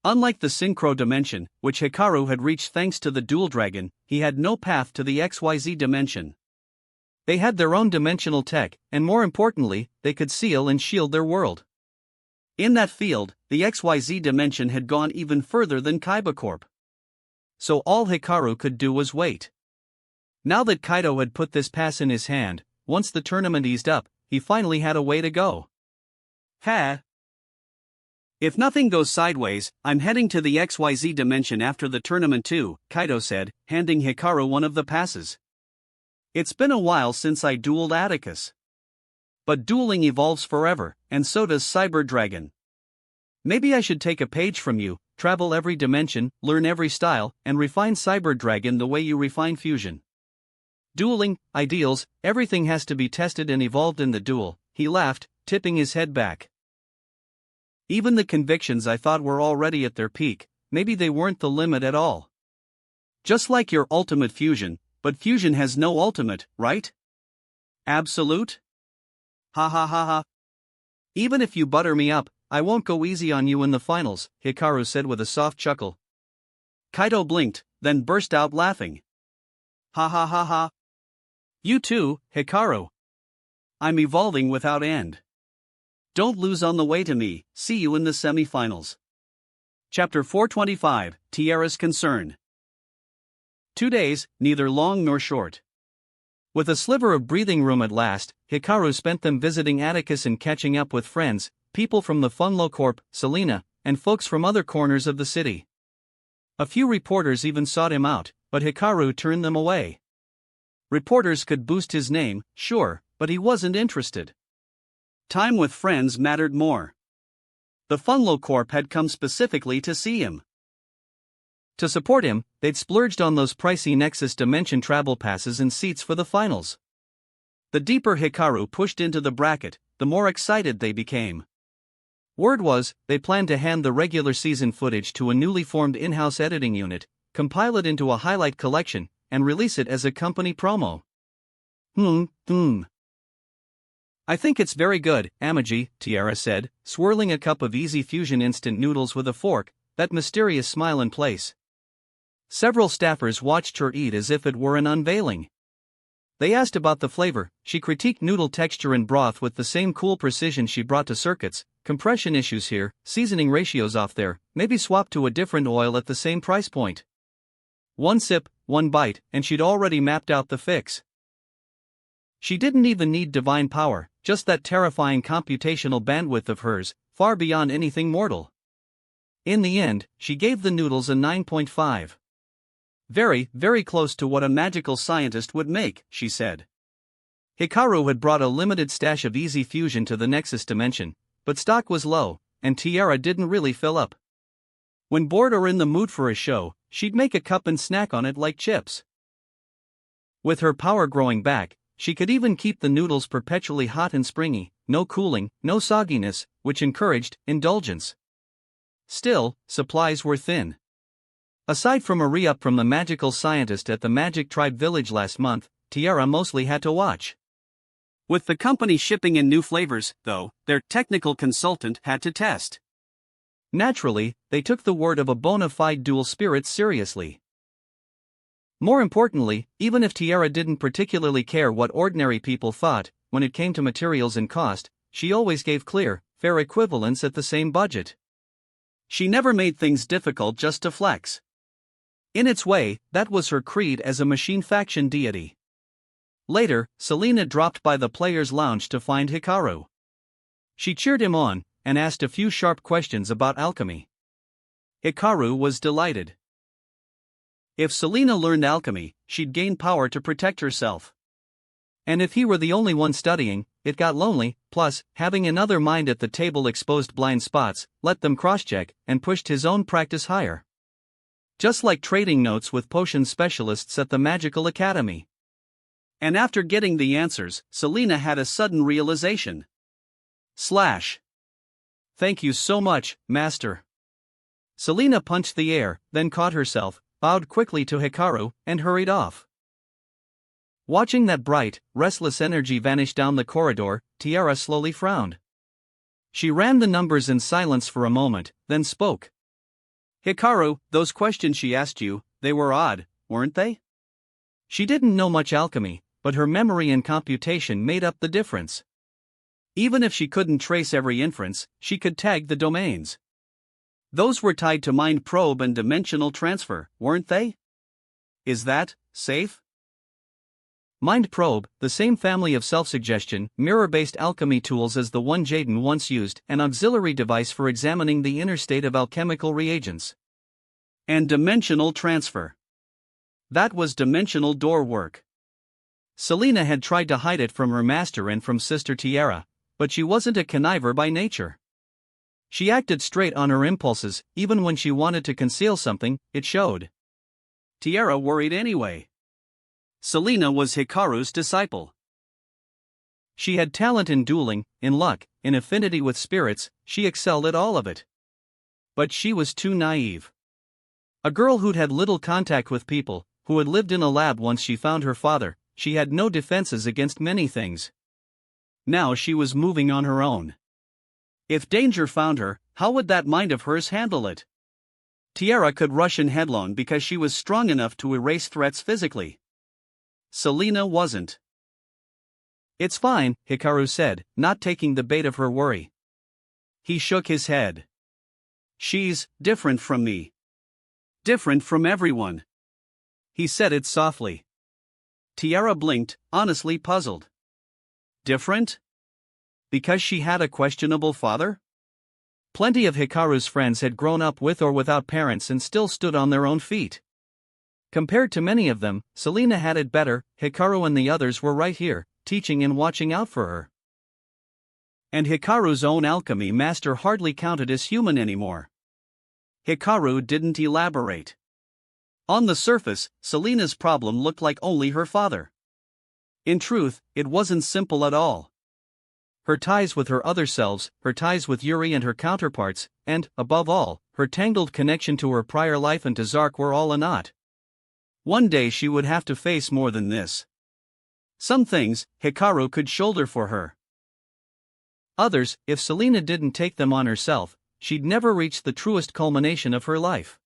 Unlike the Synchro dimension, which Hikaru had reached thanks to the Dual Dragon, he had no path to the XYZ dimension. They had their own dimensional tech, and more importantly, they could seal and shield their world. In that field, the XYZ dimension had gone even further than Kaiba Corp. So all Hikaru could do was wait. Now that Kaido had put this pass in his hand, once the tournament eased up, he finally had a way to go. If nothing goes sideways, I'm heading to the XYZ dimension after the tournament too, Kaido said, handing Hikaru one of the passes. It's been a while since I dueled Atticus. But dueling evolves forever, and so does Cyber Dragon. Maybe I should take a page from you, travel every dimension, learn every style, and refine Cyber Dragon the way you refine fusion. Dueling, ideals, everything has to be tested and evolved in the duel, he laughed, tipping his head back. Even the convictions I thought were already at their peak, maybe they weren't the limit at all. Just like your ultimate fusion, but fusion has no ultimate, right? Absolute? Ha ha ha ha. Even if you butter me up, I won't go easy on you in the finals, Hikaru said with a soft chuckle. Kaido blinked, then burst out laughing. Ha ha ha ha. You too, Hikaru. I'm evolving without end. Don't lose on the way to me, see you in the semi-finals. Chapter 425, Tiara's Concern. 2 days, neither long nor short. With a sliver of breathing room at last, Hikaru spent them visiting Atticus and catching up with friends, people from the Funlo Corp, Selena, and folks from other corners of the city. A few reporters even sought him out, but Hikaru turned them away. Reporters could boost his name, sure, but he wasn't interested. Time with friends mattered more. The Funlo Corp had come specifically to see him. To support him, they'd splurged on those pricey Nexus Dimension travel passes and seats for the finals. The deeper Hikaru pushed into the bracket, the more excited they became. Word was, they planned to hand the regular season footage to a newly formed in-house editing unit, compile it into a highlight collection, and release it as a company promo. I think it's very good, Amagi, Tiara said, swirling a cup of Easy Fusion instant noodles with a fork, that mysterious smile in place. Several staffers watched her eat as if it were an unveiling. They asked about the flavor, she critiqued noodle texture and broth with the same cool precision she brought to circuits, compression issues here, seasoning ratios off there, maybe swap to a different oil at the same price point. One sip, one bite, and she'd already mapped out the fix. She didn't even need divine power, just that terrifying computational bandwidth of hers, far beyond anything mortal. In the end, she gave the noodles a 9.5. Very, very close to what a magical scientist would make, she said. Hikaru had brought a limited stash of Easy Fusion to the Nexus dimension, but stock was low, and Tiara didn't really fill up. When bored or in the mood for a show, she'd make a cup and snack on it like chips. With her power growing back, she could even keep the noodles perpetually hot and springy, no cooling, no sogginess, which encouraged indulgence. Still, supplies were thin. Aside from a re-up from the magical scientist at the Magic Tribe Village last month, Tiara mostly had to watch. With the company shipping in new flavors, though, their technical consultant had to test. Naturally, they took the word of a bona fide dual spirit seriously. More importantly, even if Tiara didn't particularly care what ordinary people thought, when it came to materials and cost, she always gave clear, fair equivalents at the same budget. She never made things difficult just to flex. In its way, that was her creed as a machine faction deity. Later, Selena dropped by the players' lounge to find Hikaru. She cheered him on, and asked a few sharp questions about alchemy. Hikaru was delighted. If Selena learned alchemy, she'd gain power to protect herself. And if he were the only one studying, it got lonely, plus, having another mind at the table exposed blind spots, let them cross-check, and pushed his own practice higher. Just like trading notes with potion specialists at the Magical Academy. And after getting the answers, Selena had a sudden realization. Thank you so much, Master. Selena punched the air, then caught herself, bowed quickly to Hikaru, and hurried off. Watching that bright, restless energy vanish down the corridor, Tiara slowly frowned. She ran the numbers in silence for a moment, then spoke. Hikaru, those questions she asked you, they were odd, weren't they? She didn't know much alchemy, but her memory and computation made up the difference. Even if she couldn't trace every inference, she could tag the domains. Those were tied to mind probe and dimensional transfer, weren't they? Is that safe? Mind probe, the same family of self-suggestion, mirror-based alchemy tools as the one Jaden once used, an auxiliary device for examining the inner state of alchemical reagents. And dimensional transfer. That was dimensional door work. Selena had tried to hide it from her master and from Sister Tiara, but she wasn't a conniver by nature. She acted straight on her impulses, even when she wanted to conceal something, it showed. Tiara worried anyway. Selena was Hikaru's disciple. She had talent in dueling, in luck, in affinity with spirits, she excelled at all of it. But she was too naive. A girl who'd had little contact with people, who had lived in a lab once she found her father, she had no defenses against many things. Now she was moving on her own. If danger found her, how would that mind of hers handle it? Tiara could rush in headlong because she was strong enough to erase threats physically. Selena wasn't. It's fine, Hikaru said, not taking the bait of her worry. He shook his head. She's different from me. Different from everyone. He said it softly. Tiara blinked, honestly puzzled. Different? Because she had a questionable father? Plenty of Hikaru's friends had grown up with or without parents and still stood on their own feet. Compared to many of them, Selena had it better. Hikaru and the others were right here, teaching and watching out for her. And Hikaru's own alchemy master hardly counted as human anymore. Hikaru didn't elaborate. On the surface, Selena's problem looked like only her father. In truth, it wasn't simple at all. Her ties with her other selves, her ties with Yuri and her counterparts, and, above all, her tangled connection to her prior life and to Zark were all a knot. One day she would have to face more than this. Some things, Hikaru could shoulder for her. Others, if Selena didn't take them on herself, she'd never reach the truest culmination of her life.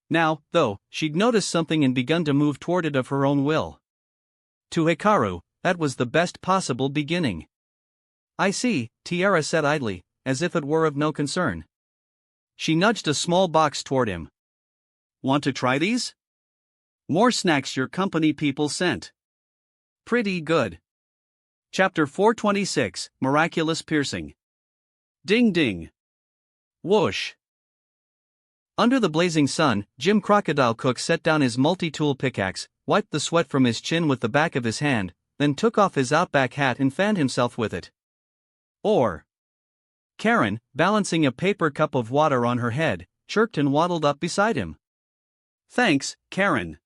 Now, though, she'd noticed something and begun to move toward it of her own will. To Hikaru, that was the best possible beginning. I see, Tiara said idly, as if it were of no concern. She nudged a small box toward him. Want to try these? More snacks your company people sent. Pretty good. Chapter 426, Miraculous Piercing. Ding ding. Whoosh. Under the blazing sun, Jim Crocodile Cook set down his multi-tool pickaxe, wiped the sweat from his chin with the back of his hand, then took off his Outback hat and fanned himself with it. Or Karen, balancing a paper cup of water on her head, chirped and waddled up beside him. "Thanks, Karen."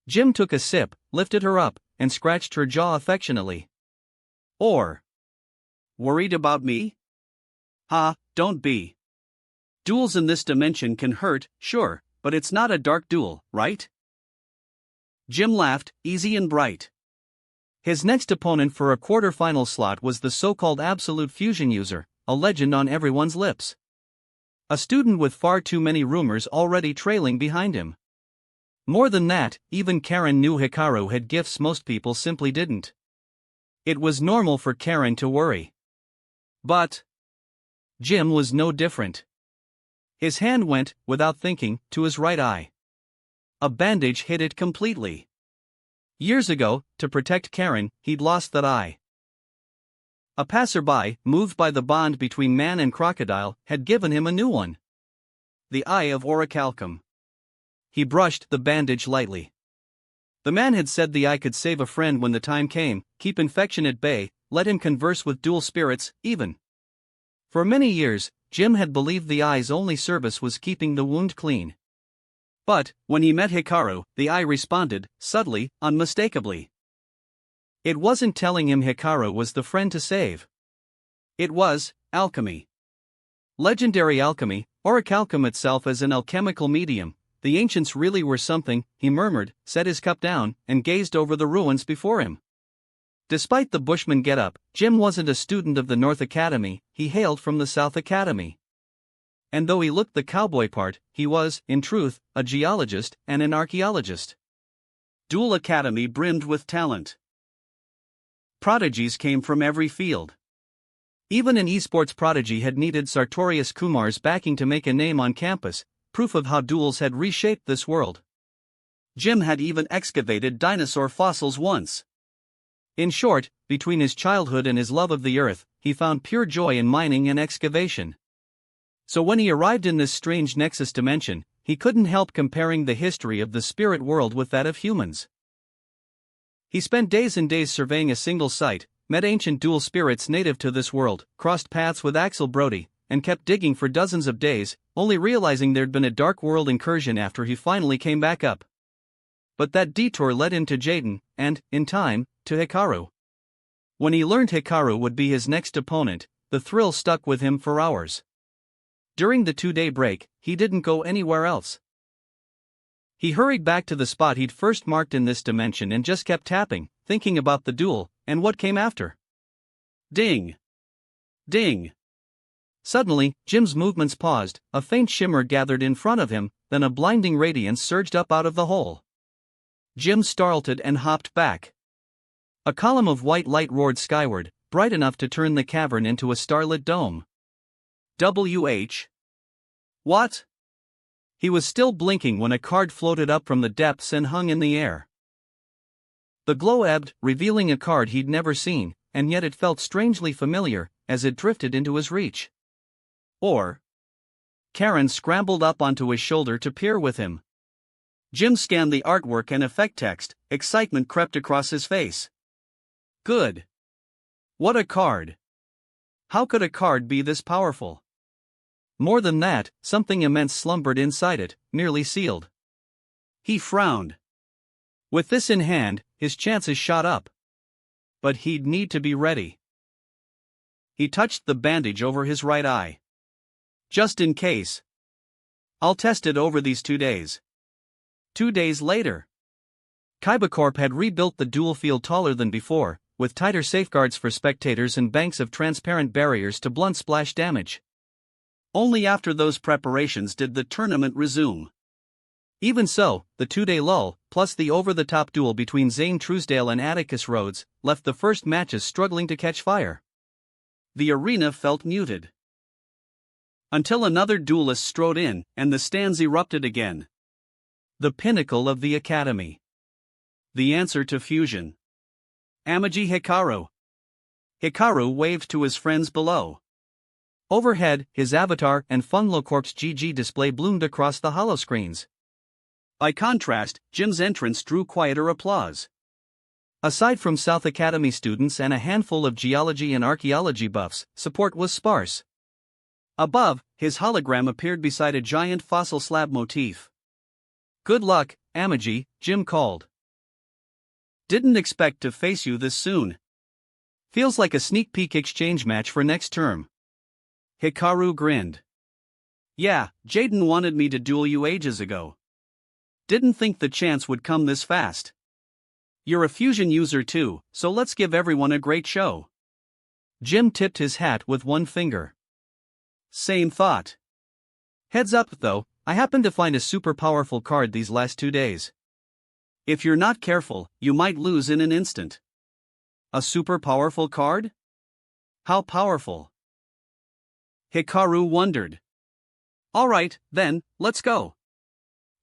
Jim took a sip, lifted her up, and scratched her jaw affectionately. Or worried about me? Don't be. Duels in this dimension can hurt, sure, but it's not a dark duel, right? Jim laughed, easy and bright. His next opponent for a quarter-final slot was the so-called Absolute Fusion user, a legend on everyone's lips. A student with far too many rumors already trailing behind him. More than that, even Karen knew Hikaru had gifts most people simply didn't. It was normal for Karen to worry. But Jim was no different. His hand went, without thinking, to his right eye. A bandage hid it completely. Years ago, to protect Karen, he'd lost that eye. A passerby, moved by the bond between man and crocodile, had given him a new one. The eye of Orichalcum. He brushed the bandage lightly. The man had said the eye could save a friend when the time came, keep infection at bay, let him converse with dual spirits, even. For many years, Jim had believed the eye's only service was keeping the wound clean. But, when he met Hikaru, the eye responded, subtly, unmistakably. It wasn't telling him Hikaru was the friend to save. It was alchemy. Legendary alchemy, Orichalcum itself as an alchemical medium. The ancients really were something, he murmured, set his cup down, and gazed over the ruins before him. Despite the bushman get-up, Jim wasn't a student of the North Academy, he hailed from the South Academy. And though he looked the cowboy part, he was, in truth, a geologist and an archaeologist. Dual Academy brimmed with talent. Prodigies came from every field. Even an esports prodigy had needed Sartorius Kumar's backing to make a name on campus, proof of how duels had reshaped this world. Jim had even excavated dinosaur fossils once. In short, between his childhood and his love of the earth, he found pure joy in mining and excavation. So when he arrived in this strange nexus dimension, he couldn't help comparing the history of the spirit world with that of humans. He spent days and days surveying a single site, met ancient dual spirits native to this world, crossed paths with Axel Brody, and kept digging for dozens of days, only realizing there'd been a dark world incursion after he finally came back up. But that detour led him to Jaden, and, in time, to Hikaru. When he learned Hikaru would be his next opponent, the thrill stuck with him for hours. During the 2-day break, he didn't go anywhere else. He hurried back to the spot he'd first marked in this dimension and just kept tapping, thinking about the duel, and what came after. Ding! Ding! Suddenly, Jim's movements paused, a faint shimmer gathered in front of him, then a blinding radiance surged up out of the hole. Jim startled and hopped back. A column of white light roared skyward, bright enough to turn the cavern into a starlit dome. WH. What? He was still blinking when a card floated up from the depths and hung in the air. The glow ebbed, revealing a card he'd never seen, and yet it felt strangely familiar, as it drifted into his reach. Or Karen scrambled up onto his shoulder to peer with him. Jim scanned the artwork and effect text, excitement crept across his face. Good. What a card. How could a card be this powerful? More than that, something immense slumbered inside it, nearly sealed. He frowned. With this in hand, his chances shot up. But he'd need to be ready. He touched the bandage over his right eye. Just in case. I'll test it over these 2 days. 2 days later. Kybercorp had rebuilt the dual field taller than before, with tighter safeguards for spectators and banks of transparent barriers to blunt splash damage. Only after those preparations did the tournament resume. Even so, the 2-day lull, plus the over-the-top duel between Zane Truesdale and Atticus Rhodes, left the first matches struggling to catch fire. The arena felt muted. Until another duelist strode in, and the stands erupted again. The pinnacle of the academy. The answer to fusion. Amagi Hikaru. Hikaru waved to his friends below. Overhead, his avatar and Funlocorp's GG display bloomed across the holoscreens. By contrast, Jim's entrance drew quieter applause. Aside from South Academy students and a handful of geology and archaeology buffs, support was sparse. Above, his hologram appeared beside a giant fossil slab motif. "Good luck, Amagi," Jim called. "Didn't expect to face you this soon. Feels like a sneak peek exchange match for next term." Hikaru grinned. "Yeah, Jaden wanted me to duel you ages ago. Didn't think the chance would come this fast. You're a fusion user too, so let's give everyone a great show." Jim tipped his hat with one finger. "Same thought. Heads up though, I happened to find a super powerful card these last 2 days. If you're not careful, you might lose in an instant." "A super powerful card? How powerful?" Hikaru wondered. "Alright, then, let's go.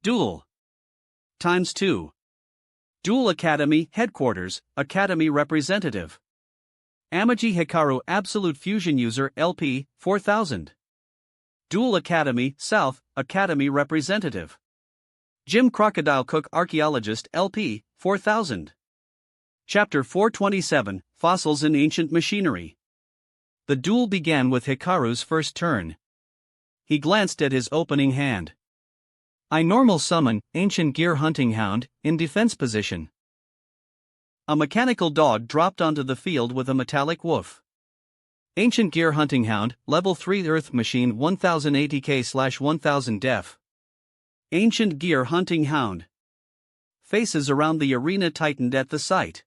Duel. ×2. Duel Academy Headquarters, Academy Representative. Amagi Hikaru Absolute Fusion User LP, 4000. Duel Academy South, Academy Representative. Jim Crocodile Cook Archaeologist LP, 4000. Chapter 427, Fossils in Ancient Machinery. The duel began with Hikaru's first turn. He glanced at his opening hand. I normal summon Ancient Gear Hunting Hound in defense position. A mechanical dog dropped onto the field with a metallic woof. Ancient Gear Hunting Hound, Level 3 Earth Machine 1080K/1000 Def. Ancient Gear Hunting Hound. Faces around the arena tightened at the sight.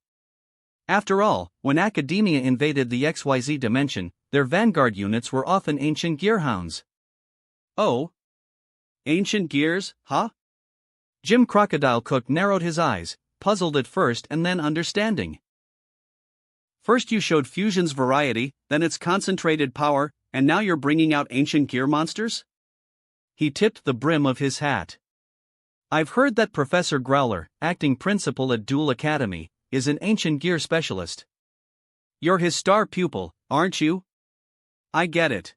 After all, when Academia invaded the XYZ dimension, their vanguard units were often Ancient Gear Hounds. Oh? Ancient Gears, huh? Jim Crocodile Cook narrowed his eyes, puzzled at first and then understanding. First you showed Fusion's variety, then its concentrated power, and now you're bringing out Ancient Gear monsters? He tipped the brim of his hat. I've heard that Professor Growler, acting principal at Duel Academy, is an Ancient Gear specialist. You're his star pupil, aren't you? I get it.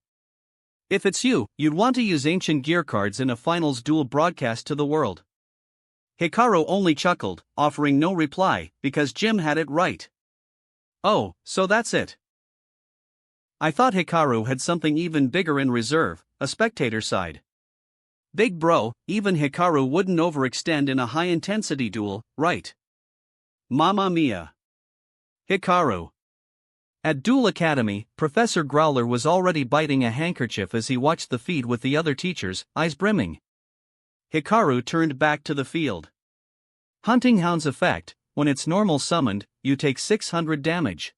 If it's you, you'd want to use Ancient Gear cards in a finals duel broadcast to the world. Hikaru only chuckled, offering no reply, because Jim had it right. Oh, so that's it. I thought Hikaru had something even bigger in reserve, a spectator side. Big bro, even Hikaru wouldn't overextend in a high-intensity duel, right? Mamma mia. Hikaru. At Duel Academy, Professor Growler was already biting a handkerchief as he watched the feed with the other teachers, eyes brimming. Hikaru turned back to the field. Hunting Hound's effect: when it's normal summoned, you take 600 damage.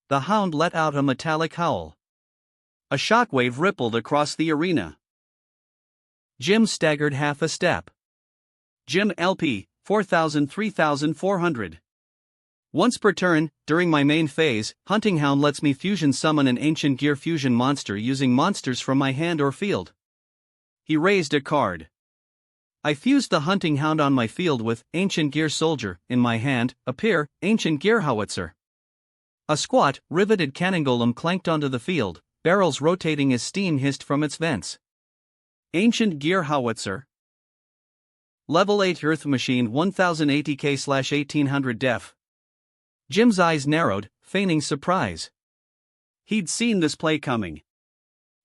The hound let out a metallic howl. A shockwave rippled across the arena. Jim staggered half a step. Jim LP, 3400. Once per turn, during my main phase, Hunting Hound lets me fusion summon an Ancient Gear fusion monster using monsters from my hand or field. He raised a card. I fused the Hunting Hound on my field with Ancient Gear Soldier in my hand, appear Ancient Gear Howitzer. A squat, riveted cannon golem clanked onto the field, barrels rotating as steam hissed from its vents. Ancient Gear Howitzer. Level 8 Earth Machine 1080K/1800 Def. Jim's eyes narrowed, feigning surprise. He'd seen this play coming.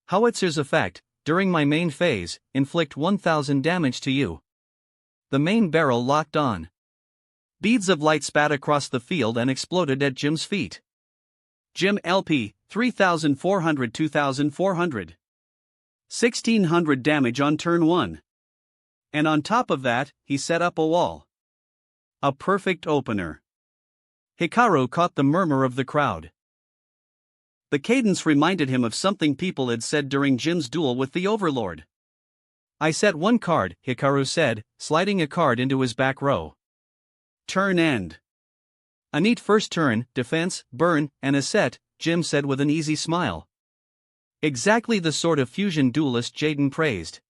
Howitzer's effect: during my main phase, inflict 1000 damage to you. The main barrel locked on. Beads of light spat across the field and exploded at Jim's feet. Jim LP, 3400 2400. 1600 damage on turn 1. And on top of that, he set up a wall. A perfect opener. Hikaru caught the murmur of the crowd. The cadence reminded him of something people had said during Jim's duel with the Overlord. I set one card, Hikaru said, sliding a card into his back row. Turn end. A neat first turn, defense, burn, and a set, Jim said with an easy smile. Exactly the sort of fusion duelist Jaden praised.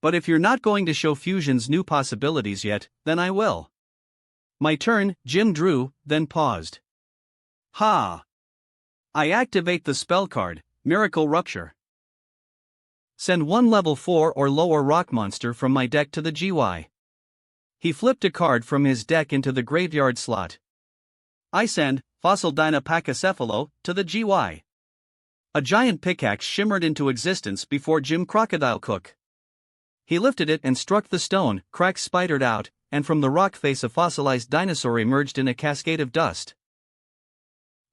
But if you're not going to show fusion's new possibilities yet, then I will. My turn, Jim drew, then paused. Ha! I activate the spell card, Miracle Rupture. Send one level 4 or lower rock monster from my deck to the GY. He flipped a card from his deck into the graveyard slot. I send Fossil Dyna Pachycephalo to the GY. A giant pickaxe shimmered into existence before Jim Crocodile Cook. He lifted it and struck the stone, cracks spidered out, and from the rock face a fossilized dinosaur emerged in a cascade of dust.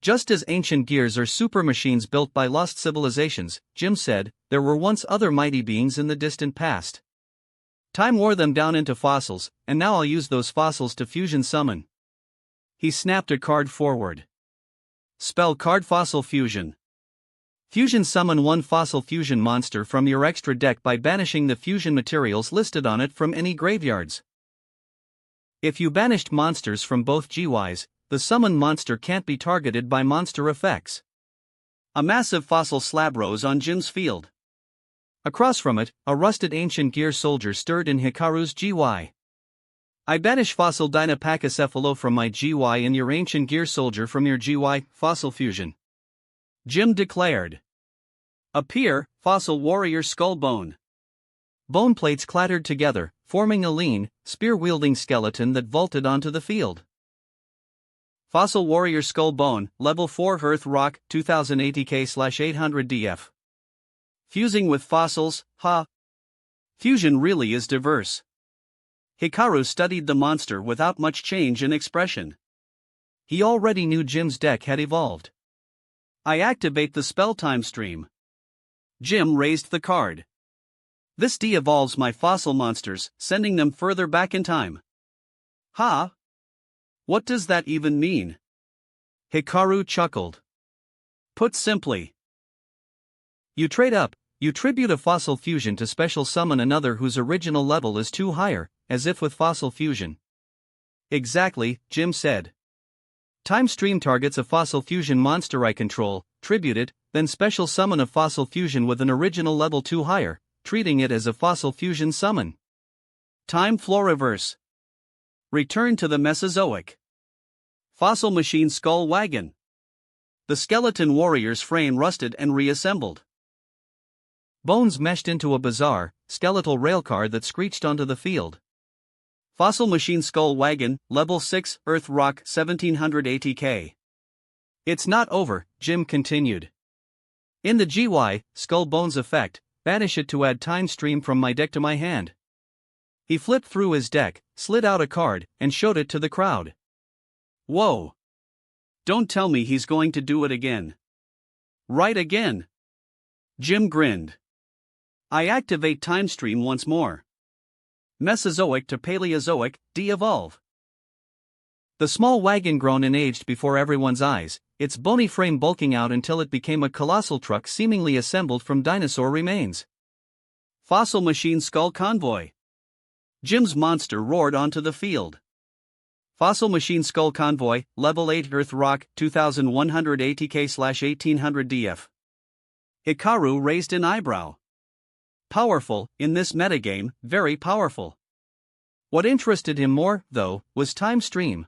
Just as ancient gears are super machines built by lost civilizations, Jim said, there were once other mighty beings in the distant past. Time wore them down into fossils, and now I'll use those fossils to fusion summon. He snapped a card forward. Spell card Fossil Fusion. Fusion summon one fossil fusion monster from your extra deck by banishing the fusion materials listed on it from any graveyards. If you banished monsters from both GYs, the summoned monster can't be targeted by monster effects. A massive fossil slab rose on Jim's field. Across from it, a rusted ancient gear soldier stirred in Hikaru's GY. I banish Fossil Dyna Pachycephalo from my GY and your ancient gear soldier from your GY, Fossil Fusion. Jim declared. Appear, Fossil Warrior Skullbone. Bone plates clattered together, forming a lean, spear-wielding skeleton that vaulted onto the field. Fossil Warrior Skullbone, Level 4 Earth Rock, 2000 ATK/800 DF. Fusing with fossils, ha! Fusion really is diverse. Hikaru studied the monster without much change in expression. He already knew Jim's deck had evolved. I activate the spell time stream. Jim raised the card. This de-evolves my fossil monsters, sending them further back in time. Ha! What does that even mean? Hikaru chuckled. Put simply, you trade up, you tribute a fossil fusion to special summon another whose original level is too higher, as if with fossil fusion. Exactly, Jim said. Time stream targets a fossil fusion monster I control, tribute it, then special summon a fossil fusion with an original level 2 higher, treating it as a fossil fusion summon. Time flow reverse. Return to the Mesozoic. Fossil machine skull wagon. The skeleton warrior's frame rusted and reassembled. Bones meshed into a bizarre, skeletal railcar that screeched onto the field. Fossil machine skull wagon, Level 6, Earth Rock, 1700 ATK. It's not over, Jim continued. In the GY, Skull Bones effect, banish it to add time stream from my deck to my hand. He flipped through his deck, slid out a card, and showed it to the crowd. Whoa! Don't tell me he's going to do it again. Right again. Jim grinned. I activate time stream once more. Mesozoic to Paleozoic, de-evolve. The small wagon grown and aged before everyone's eyes, its bony frame bulking out until it became a colossal truck seemingly assembled from dinosaur remains. Fossil machine skull convoy. Jim's monster roared onto the field. Fossil machine skull convoy, Level 8 Earth Rock, 2100 ATK/1800 DF. Hikaru raised an eyebrow. Powerful, in this metagame, very powerful. What interested him more, though, was time stream.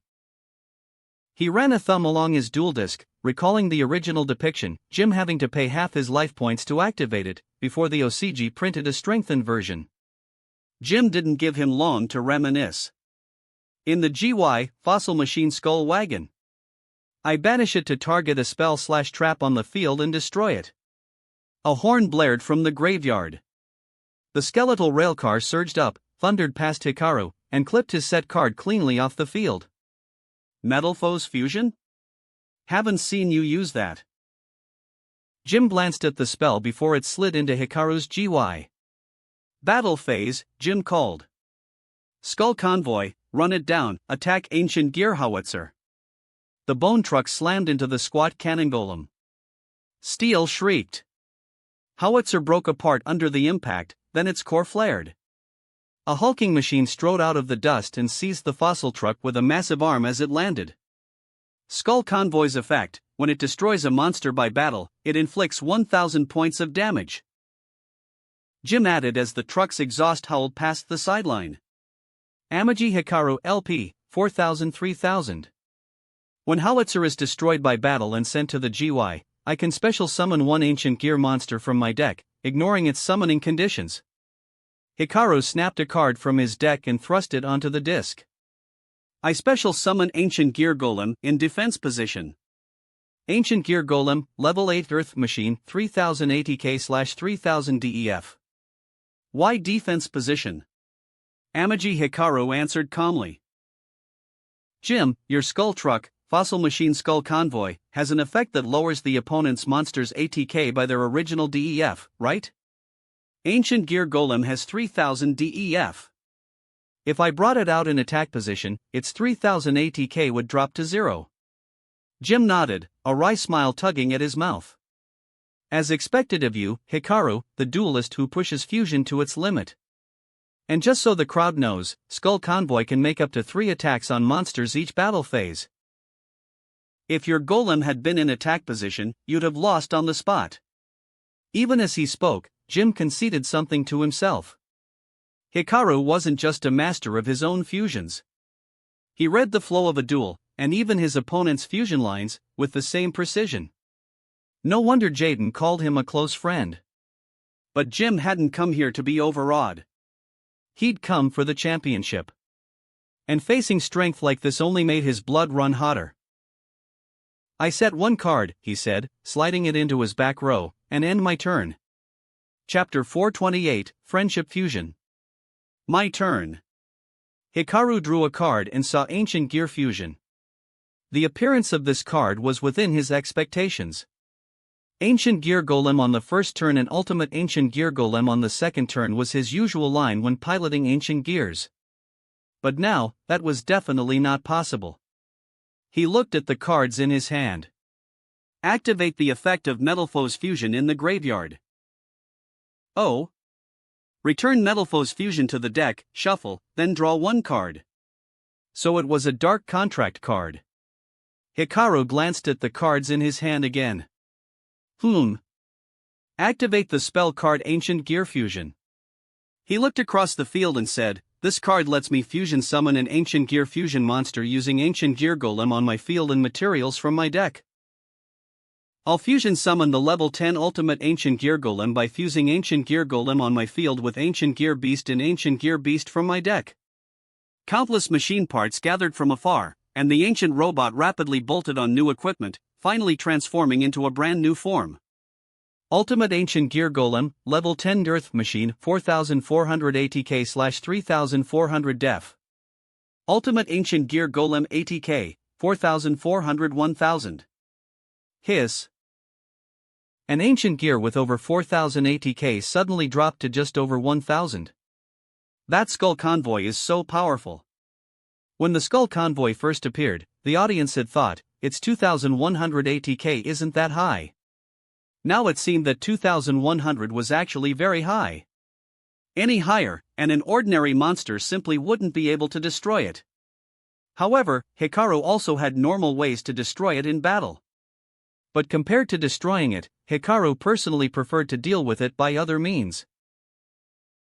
He ran a thumb along his dual disk, recalling the original depiction, Jim having to pay half his life points to activate it, before the OCG printed a strengthened version. Jim didn't give him long to reminisce. In the GY, Fossil Machine Skull Wagon. I banish it to target a spell/trap on the field and destroy it. A horn blared from the graveyard. The skeletal railcar surged up, thundered past Hikaru, and clipped his set card cleanly off the field. Metalfoes Fusion? Haven't seen you use that. Jim glanced at the spell before it slid into Hikaru's GY. Battle phase, Jim called. Skull Convoy, run it down, attack Ancient Gear Howitzer. The bone truck slammed into the squat cannon golem. Steel shrieked. Howitzer broke apart under the impact, then its core flared. A hulking machine strode out of the dust and seized the fossil truck with a massive arm as it landed. Skull Convoy's effect, when it destroys a monster by battle, it inflicts 1000 points of damage. Jim added as the truck's exhaust howled past the sideline. Amagi Hikaru LP, 4000-3000. When Howitzer is destroyed by battle and sent to the GY, I can special summon one Ancient Gear monster from my deck, ignoring its summoning conditions. Hikaru snapped a card from his deck and thrust it onto the disc. I special summon Ancient Gear Golem in defense position. Ancient Gear Golem, level 8 Earth Machine, 3000 ATK/3000 DEF. Why defense position? Amagi Hikaru answered calmly. Jim, your Skull Truck, Fossil Machine Skull Convoy, has an effect that lowers the opponent's monster's ATK by their original DEF, right? Ancient Gear Golem has 3000 DEF. If I brought it out in attack position, its 3000 ATK would drop to 0. Jim nodded, a wry smile tugging at his mouth. As expected of you, Hikaru, the duelist who pushes fusion to its limit. And just so the crowd knows, Skull Convoy can make up to 3 attacks on monsters each battle phase. If your golem had been in attack position, you'd have lost on the spot. Even as he spoke, Jim conceded something to himself. Hikaru wasn't just a master of his own fusions. He read the flow of a duel, and even his opponent's fusion lines, with the same precision. No wonder Jaden called him a close friend. But Jim hadn't come here to be overawed. He'd come for the championship. And facing strength like this only made his blood run hotter. I set 1 card, he said, sliding it into his back row, and end my turn. Chapter 428, Friendship Fusion. My turn. Hikaru drew a card and saw Ancient Gear Fusion. The appearance of this card was within his expectations. Ancient Gear Golem on the first turn and Ultimate Ancient Gear Golem on the second turn was his usual line when piloting Ancient Gears. But now, that was definitely not possible. He looked at the cards in his hand. Activate the effect of Metalfoes Fusion in the graveyard. Oh. Return Metalfoes Fusion to the deck, shuffle, then draw 1 card. So it was a Dark Contract card. Hikaru glanced at the cards in his hand again. Activate the spell card Ancient Gear Fusion. He looked across the field and said, this card lets me fusion summon an Ancient Gear Fusion monster using Ancient Gear Golem on my field and materials from my deck. I'll fusion summon the level 10 Ultimate Ancient Gear Golem by fusing Ancient Gear Golem on my field with Ancient Gear Beast and Ancient Gear Beast from my deck. Countless machine parts gathered from afar, and the ancient robot rapidly bolted on new equipment, finally transforming into a brand new form. Ultimate Ancient Gear Golem, level 10 Earth Machine, 4400 ATK/3400 def. Ultimate Ancient Gear Golem ATK, 4400 1000. Hiss. An ancient gear with over 4000 ATK suddenly dropped to just over 1000. That Skull Convoy is so powerful. When the Skull Convoy first appeared, the audience had thought, its 2100 ATK isn't that high. Now it seemed that 2100 was actually very high. Any higher, and an ordinary monster simply wouldn't be able to destroy it. However, Hikaru also had normal ways to destroy it in battle. But compared to destroying it, Hikaru personally preferred to deal with it by other means.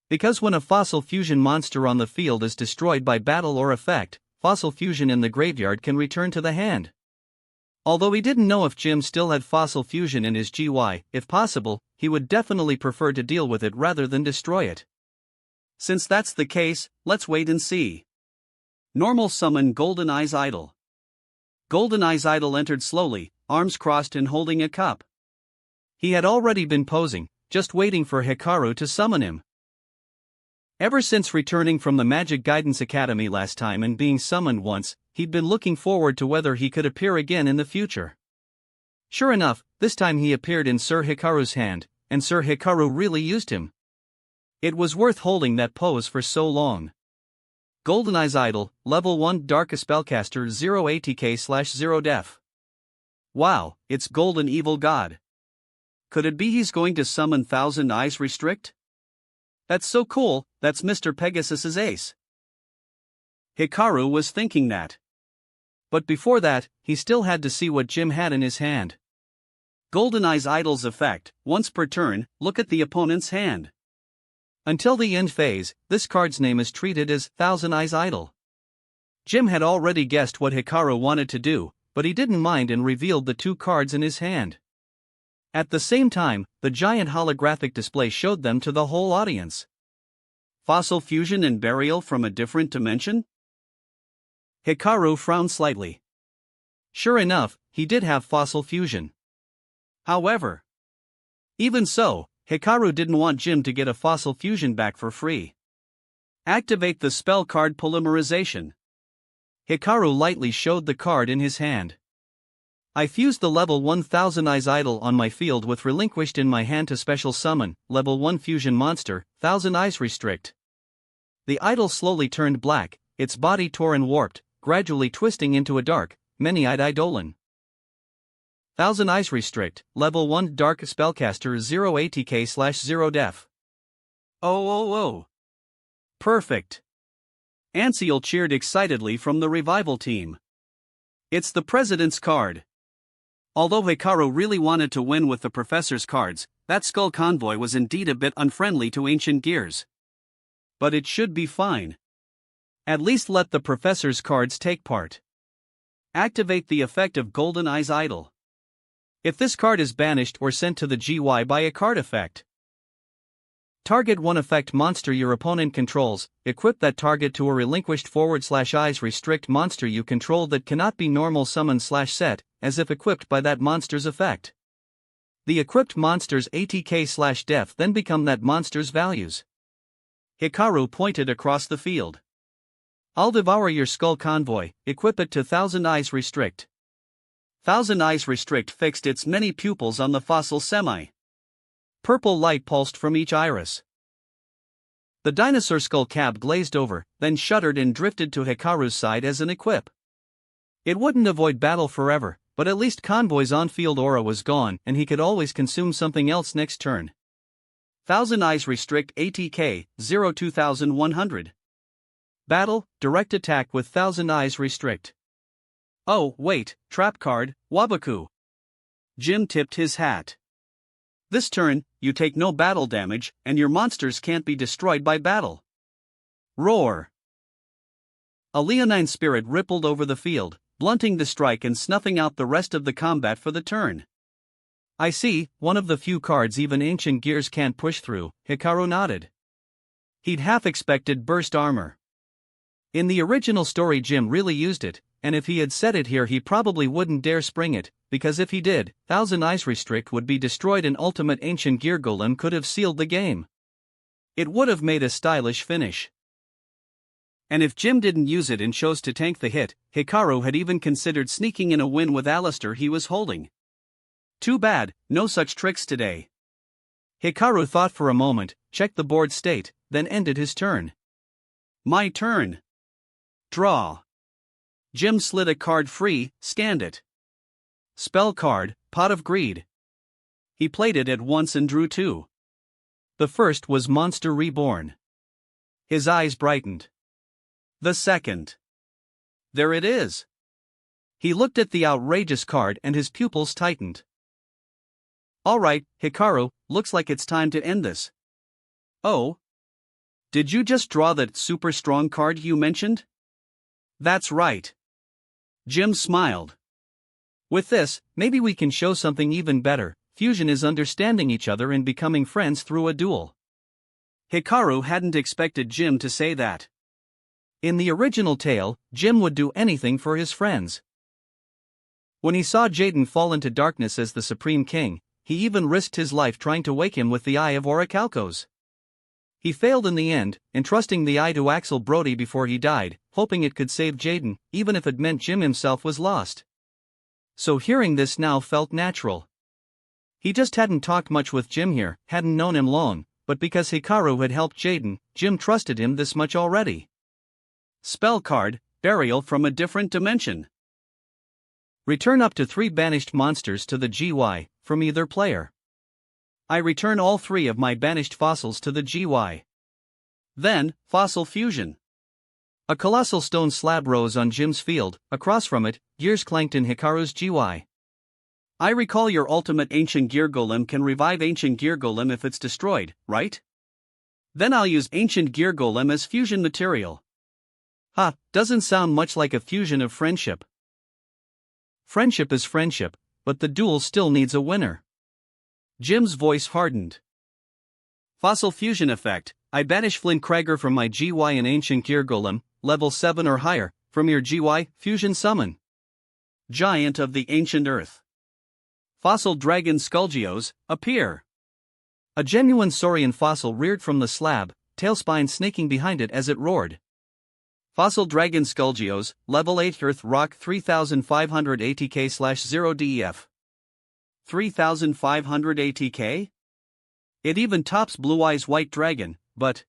Because when a fossil fusion monster on the field is destroyed by battle or effect, fossil fusion in the graveyard can return to the hand. Although he didn't know if Jim still had fossil fusion in his GY, if possible, he would definitely prefer to deal with it rather than destroy it. Since that's the case, let's wait and see. Normal summon Golden Eyes Idol. Golden Eyes Idol entered slowly, arms crossed and holding a cup. He had already been posing, just waiting for Hikaru to summon him. Ever since returning from the Magic Guidance Academy last time and being summoned once, he'd been looking forward to whether he could appear again in the future. Sure enough, this time he appeared in Sir Hikaru's hand, and Sir Hikaru really used him. It was worth holding that pose for so long. Golden Eyes Idol, level 1 Dark Spellcaster 0 ATK/0 def. Wow, it's Golden Evil God. Could it be he's going to summon Thousand Eyes Restrict? That's so cool, that's Mr. Pegasus's ace. Hikaru was thinking that. But before that, he still had to see what Jim had in his hand. Golden Eyes Idol's effect, once per turn, look at the opponent's hand. Until the end phase, this card's name is treated as Thousand Eyes Idol. Jim had already guessed what Hikaru wanted to do, but he didn't mind and revealed the 2 cards in his hand. At the same time, the giant holographic display showed them to the whole audience. Fossil fusion and burial from a different dimension? Hikaru frowned slightly. Sure enough, he did have fossil fusion. However, even so, Hikaru didn't want Jim to get a fossil fusion back for free. Activate the spell card polymerization. Hikaru lightly showed the card in his hand. I fused the level 1000 Eyes Idol on my field with relinquished in my hand to special summon, level 1 fusion monster, 1000 Eyes Restrict. The idol slowly turned black, its body tore and warped, gradually twisting into a dark, many-eyed eidolon. 1000 Eyes Restrict, level 1 dark spellcaster 0 ATK/0 def. Oh. Perfect. Anseal cheered excitedly from the revival team. It's the president's card. Although Hikaru really wanted to win with the professor's cards, that Skull Convoy was indeed a bit unfriendly to Ancient Gears. But it should be fine. At least let the professor's cards take part. Activate the effect of Golden Eyes Idol. If this card is banished or sent to the GY by a card effect, target one effect monster your opponent controls, equip that target to a relinquished /eyes restrict monster you control that cannot be normal summon/set, as if equipped by that monster's effect. The equipped monster's ATK/def then become that monster's values. Hikaru pointed across the field. I'll devour your Skull Convoy, equip it to 1000 Eyes Restrict. 1000 Eyes Restrict fixed its many pupils on the fossil semi. Purple light pulsed from each iris. The dinosaur skull cab glazed over, then shuddered and drifted to Hikaru's side as an equip. It wouldn't avoid battle forever, but at least Convoy's on-field aura was gone and he could always consume something else next turn. 1000 Eyes Restrict ATK, 02100. Battle, direct attack with 1000 Eyes Restrict. Oh, wait, trap card, Waboku. Jim tipped his hat. This turn, you take no battle damage, and your monsters can't be destroyed by battle. Roar! A leonine spirit rippled over the field, blunting the strike and snuffing out the rest of the combat for the turn. I see, one of the few cards even Ancient Gears can't push through, Hikaru nodded. He'd half expected burst armor. In the original story Jim really used it, and if he had said it here he probably wouldn't dare spring it, because if he did, 1000 Eyes Restrict would be destroyed and Ultimate Ancient Gear Golem could have sealed the game. It would have made a stylish finish. And if Jim didn't use it and chose to tank the hit, Hikaru had even considered sneaking in a win with Alistair he was holding. Too bad, no such tricks today. Hikaru thought for a moment, checked the board state, then ended his turn. My turn. Draw. Jim slid a card free, scanned it. Spell card, Pot of Greed. He played it at once and drew two. The first was Monster Reborn. His eyes brightened. The second. There it is. He looked at the outrageous card and his pupils tightened. All right, Hikaru, looks like it's time to end this. Oh? Did you just draw that super strong card you mentioned? That's right. Jim smiled. With this, maybe we can show something even better. Fusion is understanding each other and becoming friends through a duel. Hikaru hadn't expected Jim to say that. In the original tale, Jim would do anything for his friends. When he saw Jaden fall into darkness as the Supreme King, he even risked his life trying to wake him with the Eye of Orichalcos. He failed in the end, entrusting the eye to Axel Brody before he died, hoping it could save Jaden, even if it meant Jim himself was lost. So hearing this now felt natural. He just hadn't talked much with Jim here, hadn't known him long, but because Hikaru had helped Jaden, Jim trusted him this much already. Spell card, Burial from a Different Dimension. Return up to 3 banished monsters to the GY, from either player. I return all 3 of my banished fossils to the GY. Then, Fossil Fusion. A colossal stone slab rose on Jim's field, across from it, gears clanked in Hikaru's GY. I recall your Ultimate Ancient Gear Golem can revive Ancient Gear Golem if it's destroyed, right? Then I'll use Ancient Gear Golem as fusion material. Ha, doesn't sound much like a fusion of friendship. Friendship is friendship, but the duel still needs a winner. Jim's voice hardened. Fossil Fusion effect. I banish Flynn Krager from my GY and Ancient Gear Golem, level 7 or higher, from your GY Fusion Summon. Giant of the Ancient Earth. Fossil Dragon Skullgeos, appear. A genuine saurian fossil reared from the slab, tailspine snaking behind it as it roared. Fossil Dragon Skullgeos, Level 8 Earth Rock 3500 ATK/0 DEF. 3500 ATK? It even tops Blue Eyes White Dragon, but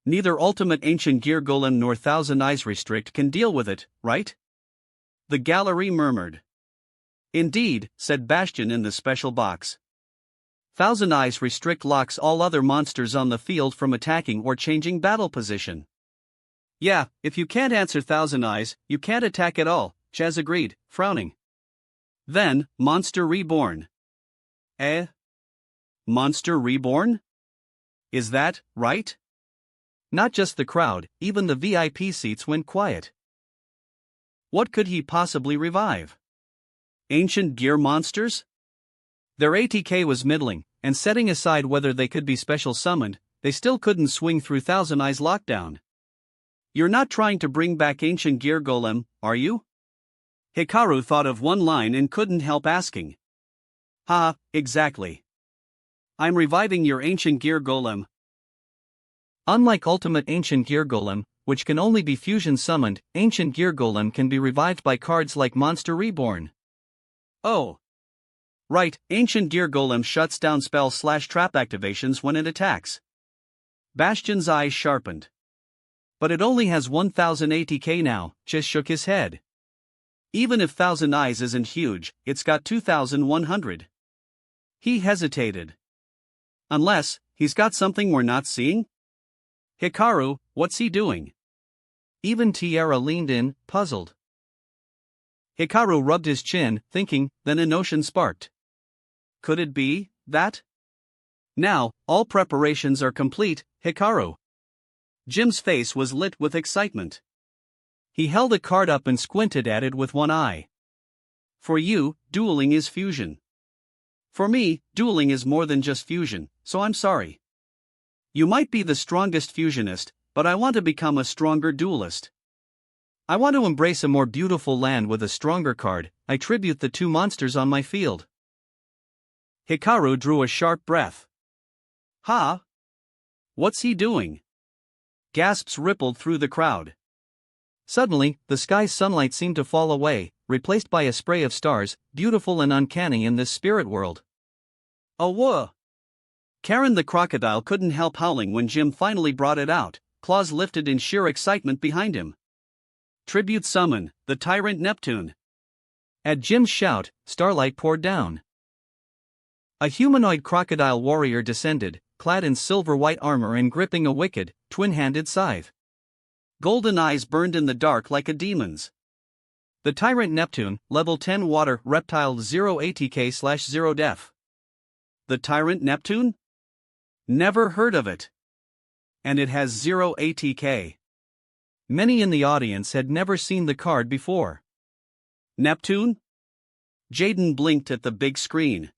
neither Ultimate Ancient Gear Golem nor Thousand Eyes Restrict can deal with it, right? The gallery murmured. Indeed, said Bastion in the special box. Thousand Eyes Restrict locks all other monsters on the field from attacking or changing battle position. Yeah, if you can't answer Thousand Eyes, you can't attack at all, Chaz agreed, frowning. Then, Monster Reborn. Monster Reborn? Is that right? Not just the crowd, even the VIP seats went quiet. What could he possibly revive? Ancient gear monsters? Their ATK was middling, and setting aside whether they could be special summoned, they still couldn't swing through Thousand Eyes lockdown. You're not trying to bring back Ancient Gear Golem, are you? Hikaru thought of one line and couldn't help asking. Ha, exactly. I'm reviving your Ancient Gear Golem. Unlike Ultimate Ancient Gear Golem, which can only be fusion summoned, Ancient Gear Golem can be revived by cards like Monster Reborn. Oh. Right, Ancient Gear Golem shuts down spell/trap activations when it attacks. Bastion's eyes sharpened. But it only has 1000 ATK now, Chis shook his head. Even if Thousand Eyes isn't huge, it's got 2100. He hesitated. Unless, he's got something we're not seeing? Hikaru, what's he doing? Even Tiara leaned in, puzzled. Hikaru rubbed his chin, thinking, then a notion sparked. Could it be that? Now, all preparations are complete, Hikaru. Jim's face was lit with excitement. He held a card up and squinted at it with one eye. For you, dueling is fusion. For me, dueling is more than just fusion, so I'm sorry. You might be the strongest fusionist, but I want to become a stronger duelist. I want to embrace a more beautiful land with a stronger card. I tribute the two monsters on my field. Hikaru drew a sharp breath. Ha? What's he doing? Gasps rippled through the crowd. Suddenly, the sky's sunlight seemed to fall away, replaced by a spray of stars, beautiful and uncanny in this spirit world. Oh whoa! Karen the crocodile couldn't help howling when Jim finally brought it out, claws lifted in sheer excitement behind him. Tribute summon, the Tyrant Neptune. At Jim's shout, starlight poured down. A humanoid crocodile warrior descended, clad in silver-white armor and gripping a wicked, twin-handed scythe. Golden eyes burned in the dark like a demon's. The Tyrant Neptune, level 10 water reptile 0 ATK/0 def. The Tyrant Neptune? Never heard of it. And it has 0 ATK. Many in the audience had never seen the card before. Neptune? Jaden blinked at the big screen.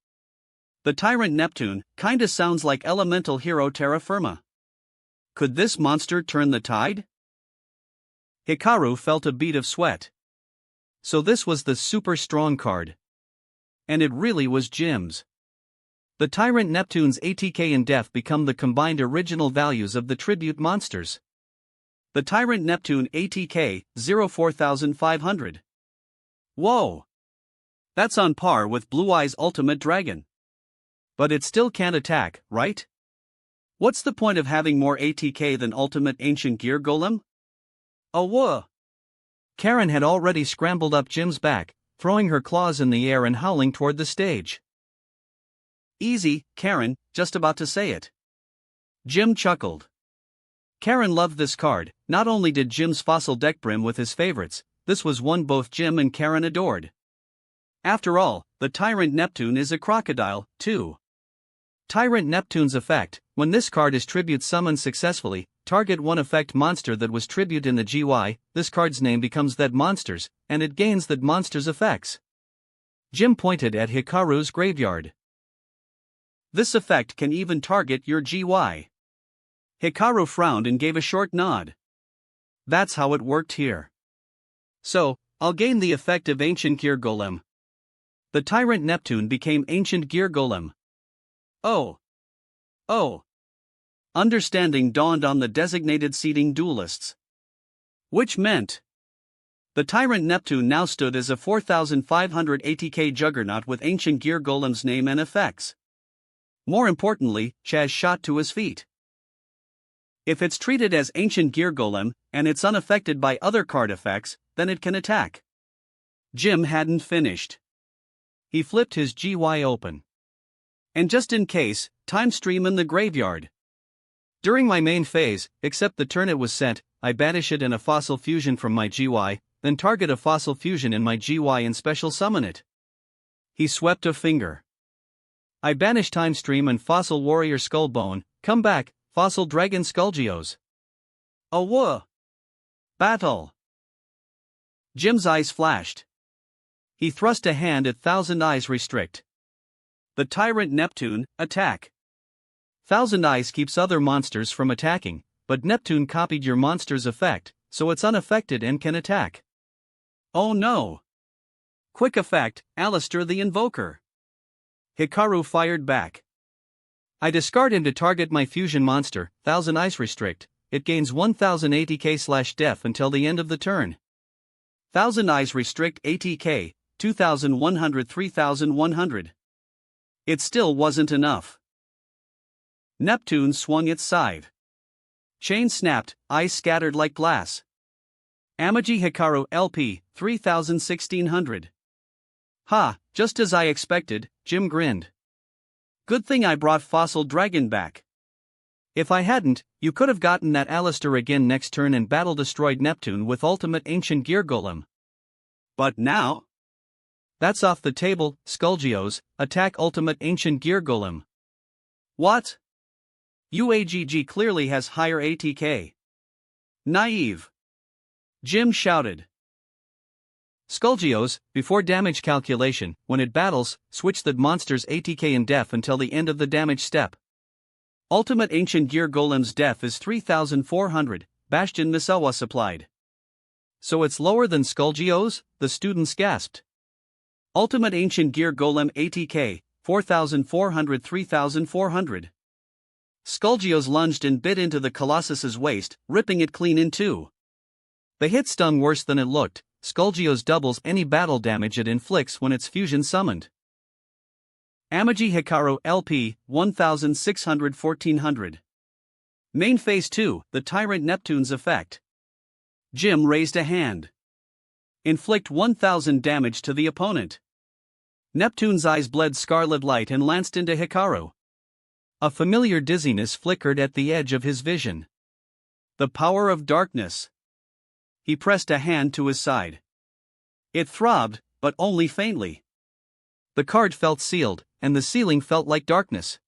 The Tyrant Neptune kinda sounds like elemental hero Terra Firma. Could this monster turn the tide? Hikaru felt a bead of sweat. So this was the super strong card. And it really was Jim's. The Tyrant Neptune's ATK and def become the combined original values of the tribute monsters. The Tyrant Neptune ATK, 04500. Whoa! That's on par with Blue Eyes Ultimate Dragon. But it still can't attack, right? What's the point of having more ATK than Ultimate Ancient Gear Golem? Oh whoa! Karen had already scrambled up Jim's back, throwing her claws in the air and howling toward the stage. Easy, Karen, just about to say it. Jim chuckled. Karen loved this card. Not only did Jim's fossil deck brim with his favorites, this was one both Jim and Karen adored. After all, the Tyrant Neptune is a crocodile, too. Tyrant Neptune's effect: when this card is tribute summoned successfully, target one effect monster that was tribute in the GY, this card's name becomes that monster's, and it gains that monster's effects. Jim pointed at Hikaru's graveyard. This effect can even target your GY. Hikaru frowned and gave a short nod. That's how it worked here. So, I'll gain the effect of Ancient Gear Golem. The Tyrant Neptune became Ancient Gear Golem. Oh. Oh. Understanding dawned on the designated seating duelists. Which meant the Tyrant Neptune now stood as a 4,500 ATK juggernaut with Ancient Gear Golem's name and effects. More importantly, Chaz shot to his feet. If it's treated as Ancient Gear Golem, and it's unaffected by other card effects, then it can attack. Jim hadn't finished. He flipped his GY open. And just in case, time stream in the graveyard. During my main phase, except the turn it was sent, I banish it in a Fossil Fusion from my GY, then target a Fossil Fusion in my GY and special summon it. He swept a finger. I banish Time Stream and Fossil Warrior Skullbone, come back, Fossil Dragon Skullgeos. Awooh! Battle! Jim's eyes flashed. He thrust a hand at Thousand Eyes Restrict. The Tyrant Neptune, attack. Thousand Eyes keeps other monsters from attacking, but Neptune copied your monster's effect, so it's unaffected and can attack. Oh no! Quick effect, Alistair the Invoker. Hikaru fired back. I discard him to target my fusion monster, Thousand Eyes Restrict. It gains 1000 ATK/def until the end of the turn. Thousand Eyes Restrict ATK, 2100 3100. It still wasn't enough. Neptune swung its scythe. Chain snapped, eyes scattered like glass. Amaji Hikaru LP, 1600. Ha, just as I expected, Jim grinned. Good thing I brought Fossil Dragon back. If I hadn't, you could have gotten that Alistair again next turn and battle-destroyed Neptune with Ultimate Ancient Gear Golem. But now? That's off the table, Skullgeos, attack Ultimate Ancient Gear Golem. What? UAGG clearly has higher ATK. Naive. Jim shouted. Skullgeos, before damage calculation, when it battles, switch the monster's ATK and def until the end of the damage step. Ultimate Ancient Gear Golem's def is 3400, Bastion Misawa supplied. So it's lower than Skullgeos? The students gasped. Ultimate Ancient Gear Golem ATK, 4400 3400. Skullgeos lunged and bit into the Colossus's waist, ripping it clean in two. The hit stung worse than it looked. Skullgeos doubles any battle damage it inflicts when it's fusion summoned. Amaji Hikaru LP, 1600 1400. Main Phase 2, the Tyrant Neptune's effect. Jim raised a hand. Inflict 1000 damage to the opponent. Neptune's eyes bled scarlet light and lanced into Hikaru. A familiar dizziness flickered at the edge of his vision. The power of darkness. He pressed a hand to his side. It throbbed, but only faintly. The card felt sealed, and the sealing felt like darkness.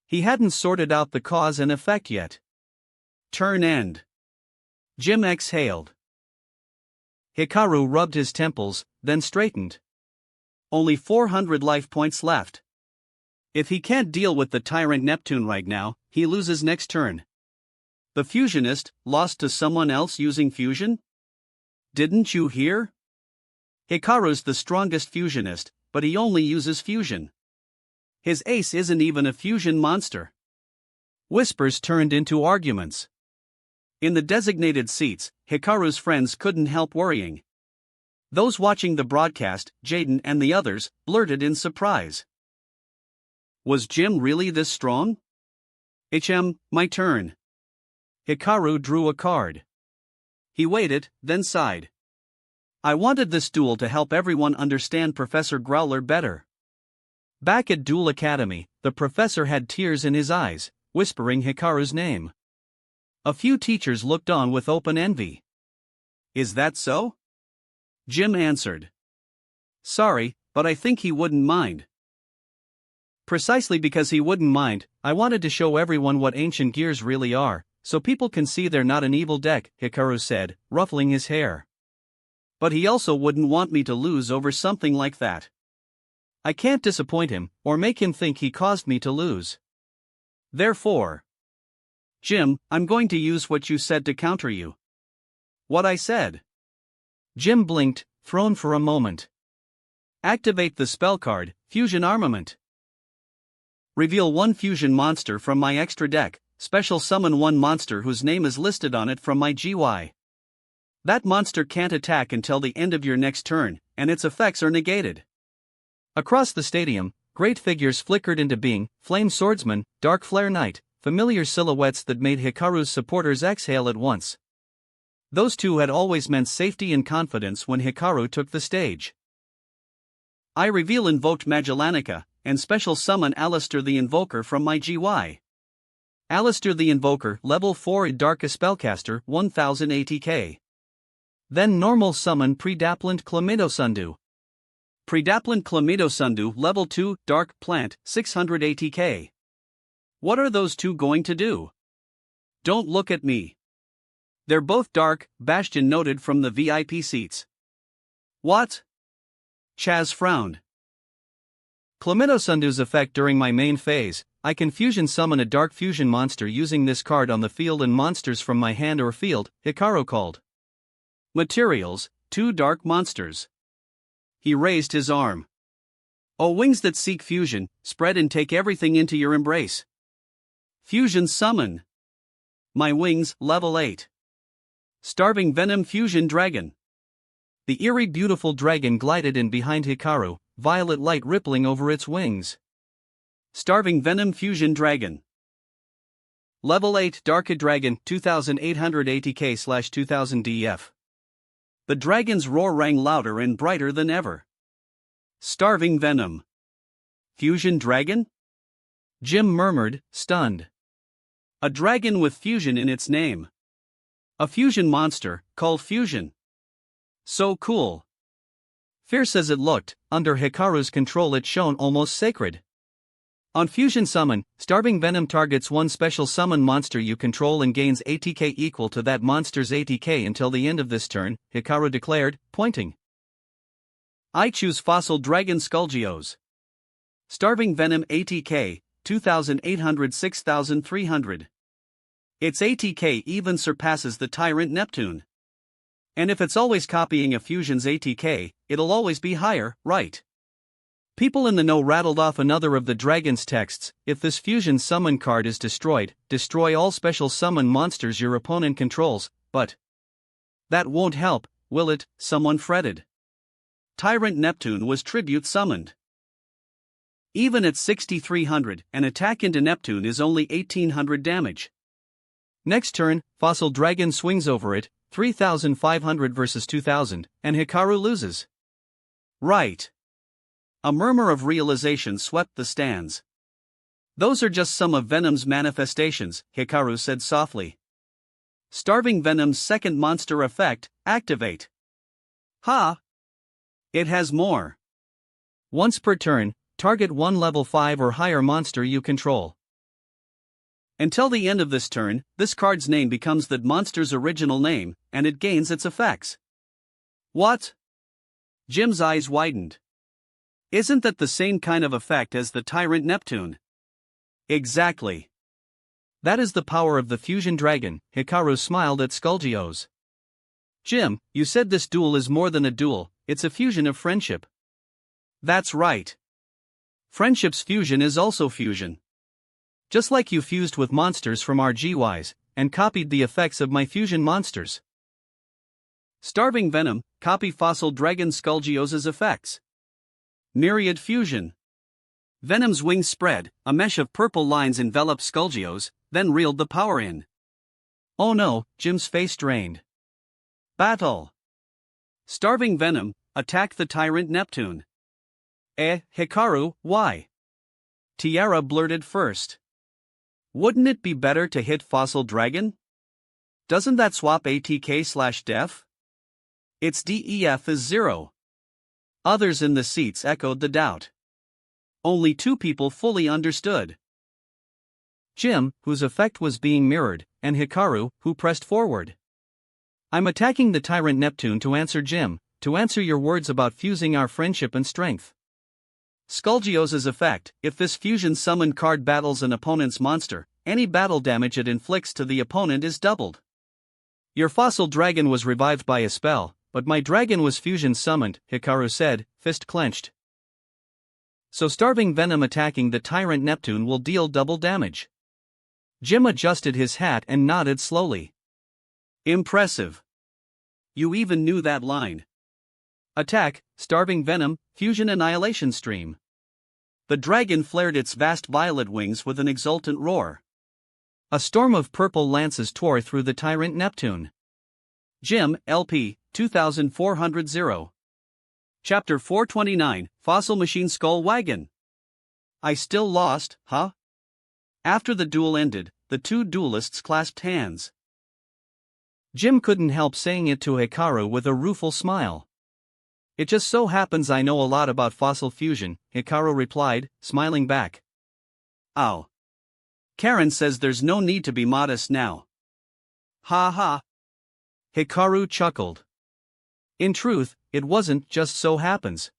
He hadn't sorted out the cause and effect yet. Turn end. Jim exhaled. Hikaru rubbed his temples, then straightened. Only 400 life points left. If he can't deal with the Tyrant Neptune right now, he loses next turn. The fusionist lost to someone else using fusion? Didn't you hear? Hikaru's the strongest fusionist, but he only uses fusion. His ace isn't even a fusion monster. Whispers turned into arguments. In the designated seats, Hikaru's friends couldn't help worrying. Those watching the broadcast, Jaden and the others, blurted in surprise. Was Jim really this strong? My turn. Hikaru drew a card. He waited, then sighed. I wanted this duel to help everyone understand Professor Growler better. Back at Duel Academy, the professor had tears in his eyes, whispering Hikaru's name. A few teachers looked on with open envy. Is that so? Jim answered. Sorry, but I think he wouldn't mind. Precisely because he wouldn't mind, I wanted to show everyone what Ancient Gears really are, so people can see they're not an evil deck, Hikaru said, ruffling his hair. But he also wouldn't want me to lose over something like that. I can't disappoint him, or make him think he caused me to lose. Therefore, Jim, I'm going to use what you said to counter you. What I said. Jim blinked, thrown for a moment. Activate the spell card, Fusion Armament. Reveal one fusion monster from my extra deck, special summon one monster whose name is listed on it from my GY. That monster can't attack until the end of your next turn, and its effects are negated. Across the stadium, great figures flickered into being: Flame Swordsman, Dark Flare Knight, familiar silhouettes that made Hikaru's supporters exhale at once. Those two had always meant safety and confidence when Hikaru took the stage. I reveal Invoked Magellanica, and special summon Alistair the Invoker from my GY. Alistair the Invoker, level 4 Dark Spellcaster, 1000 ATK. Then normal summon Predaplant Chlamydosundu. Predaplant Chlamydosundu, level 2 Dark Plant, 600 ATK. What are those two going to do? Don't look at me. They're both dark, Bastion noted from the VIP seats. What? Chaz frowned. Chlamydosundu's effect during my main phase: I can fusion summon a dark fusion monster using this card on the field and monsters from my hand or field, Hikaru called. Materials: 2 dark monsters. He raised his arm. Oh, wings that seek fusion, spread and take everything into your embrace. Fusion summon. My wings, level 8. Starving Venom Fusion Dragon. The eerie beautiful dragon glided in behind Hikaru, violet light rippling over its wings. Starving Venom Fusion Dragon. Level 8 Dark Dragon, 2800 ATK/2000 DF. The dragon's roar rang louder and brighter than ever. Starving Venom. Fusion Dragon? Jim murmured, stunned. A dragon with fusion in its name. A fusion monster, called Fusion. So cool. Fierce as it looked, under Hikaru's control it shone almost sacred. On Fusion Summon, Starving Venom targets one special summon monster you control and gains ATK equal to that monster's ATK until the end of this turn, Hikaru declared, pointing. I choose Fossil Dragon Skullgios. Starving Venom ATK, 2800-6300. Its ATK even surpasses the Tyrant Neptune. And if it's always copying a fusion's ATK, it'll always be higher, right? People in the know rattled off another of the dragon's texts: if this fusion summon card is destroyed, destroy all special summon monsters your opponent controls, but that won't help, will it? Someone fretted. Tyrant Neptune was tribute summoned. Even at 6300, an attack into Neptune is only 1800 damage. Next turn, Fossil Dragon swings over it, 3500 versus 2000, and Hikaru loses. Right. A murmur of realization swept the stands. Those are just some of Venom's manifestations, Hikaru said softly. Starving Venom's second monster effect, activate. Ha! It has more. Once per turn, target one level 5 or higher monster you control. Until the end of this turn, this card's name becomes that monster's original name, and it gains its effects. What? Jim's eyes widened. Isn't that the same kind of effect as the Tyrant Neptune? Exactly. That is the power of the Fusion Dragon, Hikaru smiled at Skullgios. Jim, you said this duel is more than a duel, it's a fusion of friendship. That's right. Friendship's fusion is also fusion. Just like you fused with monsters from our GYs, and copied the effects of my fusion monsters. Starving Venom, copy Fossil Dragon Skullgios' effects. Myriad Fusion. Venom's wings spread, a mesh of purple lines enveloped Skullgios, then reeled the power in. Oh no, Jim's face drained. Battle. Starving Venom, attack the Tyrant Neptune. Hikaru, why? Tiara blurted first. Wouldn't it be better to hit Fossil Dragon? Doesn't that swap ATK/def? Its DEF is 0. Others in the seats echoed the doubt. Only two people fully understood. Jim, whose effect was being mirrored, and Hikaru, who pressed forward. I'm attacking the Tyrant Neptune to answer Jim, to answer your words about fusing our friendship and strength. Skullgios' effect: if this fusion summon card battles an opponent's monster, any battle damage it inflicts to the opponent is doubled. Your Fossil Dragon was revived by a spell, but my dragon was fusion summoned, Hikaru said, fist clenched. So starving venom attacking the tyrant Neptune will deal double damage. Jim adjusted his hat and nodded slowly. Impressive. You even knew that line. Attack, starving venom, fusion annihilation stream. The dragon flared its vast violet wings with an exultant roar. A storm of purple lances tore through the tyrant Neptune. Jim, LP, 2400. Chapter 429, Fossil Machine Skull Wagon. I still lost, huh? After the duel ended, the two duelists clasped hands. Jim couldn't help saying it to Hikaru with a rueful smile. It just so happens I know a lot about fossil fusion, Hikaru replied, smiling back. Ow. Karen says there's no need to be modest now. Ha ha. Hikaru chuckled. In truth, it wasn't just so happens.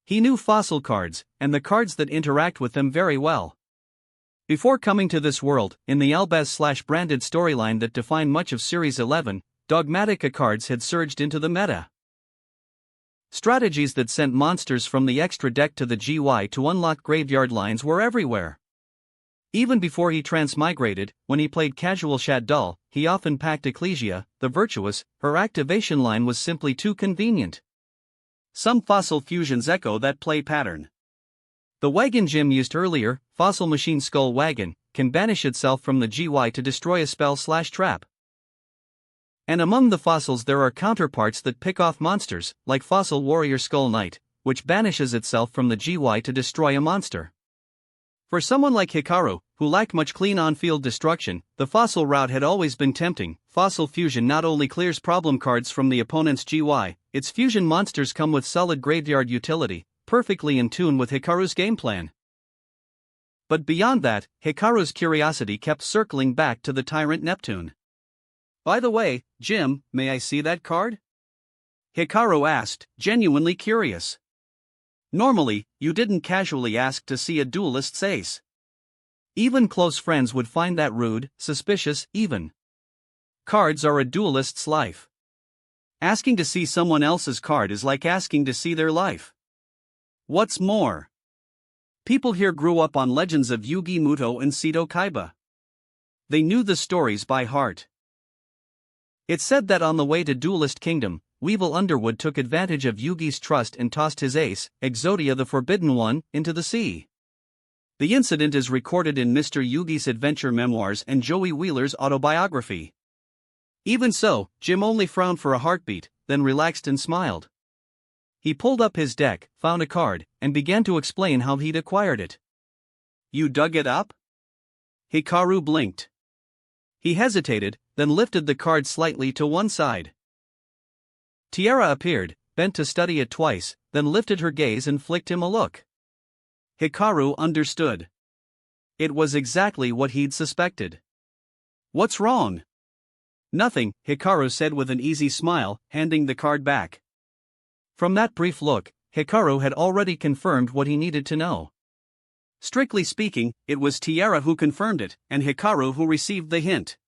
He knew fossil cards, and the cards that interact with them very well. Before coming to this world, in the Albaz/branded storyline that defined much of Series 11, Dogmatica cards had surged into the meta. Strategies that sent monsters from the extra deck to the GY to unlock graveyard lines were everywhere. Even before he transmigrated, when he played casual Shaddol, he often packed Ecclesia, the Virtuous. Her activation line was simply too convenient. Some fossil fusions echo that play pattern. The wagon Jim used earlier, Fossil Machine Skull Wagon, can banish itself from the GY to destroy a spell/trap. And among the fossils there are counterparts that pick off monsters, like Fossil Warrior Skull Knight, which banishes itself from the GY to destroy a monster. For someone like Hikaru, who lacked much clean on-field destruction, the fossil route had always been tempting. Fossil Fusion not only clears problem cards from the opponent's GY, its fusion monsters come with solid graveyard utility, perfectly in tune with Hikaru's game plan. But beyond that, Hikaru's curiosity kept circling back to the tyrant Neptune. By the way, Jim, may I see that card? Hikaru asked, genuinely curious. Normally, you didn't casually ask to see a duelist's ace. Even close friends would find that rude, suspicious, even. Cards are a duelist's life. Asking to see someone else's card is like asking to see their life. What's more, people here grew up on legends of Yugi Muto and Seto Kaiba. They knew the stories by heart. It's said that on the way to Duelist Kingdom, Weevil Underwood took advantage of Yugi's trust and tossed his ace, Exodia the Forbidden One, into the sea. The incident is recorded in Mr. Yugi's adventure memoirs and Joey Wheeler's autobiography. Even so, Jim only frowned for a heartbeat, then relaxed and smiled. He pulled up his deck, found a card, and began to explain how he'd acquired it. You dug it up? Hikaru blinked. He hesitated, then lifted the card slightly to one side. Tiara appeared, bent to study it twice, then lifted her gaze and flicked him a look. Hikaru understood. It was exactly what he'd suspected. What's wrong? Nothing, Hikaru said with an easy smile, handing the card back. From that brief look, Hikaru had already confirmed what he needed to know. Strictly speaking, it was Tiara who confirmed it, and Hikaru who received the hint.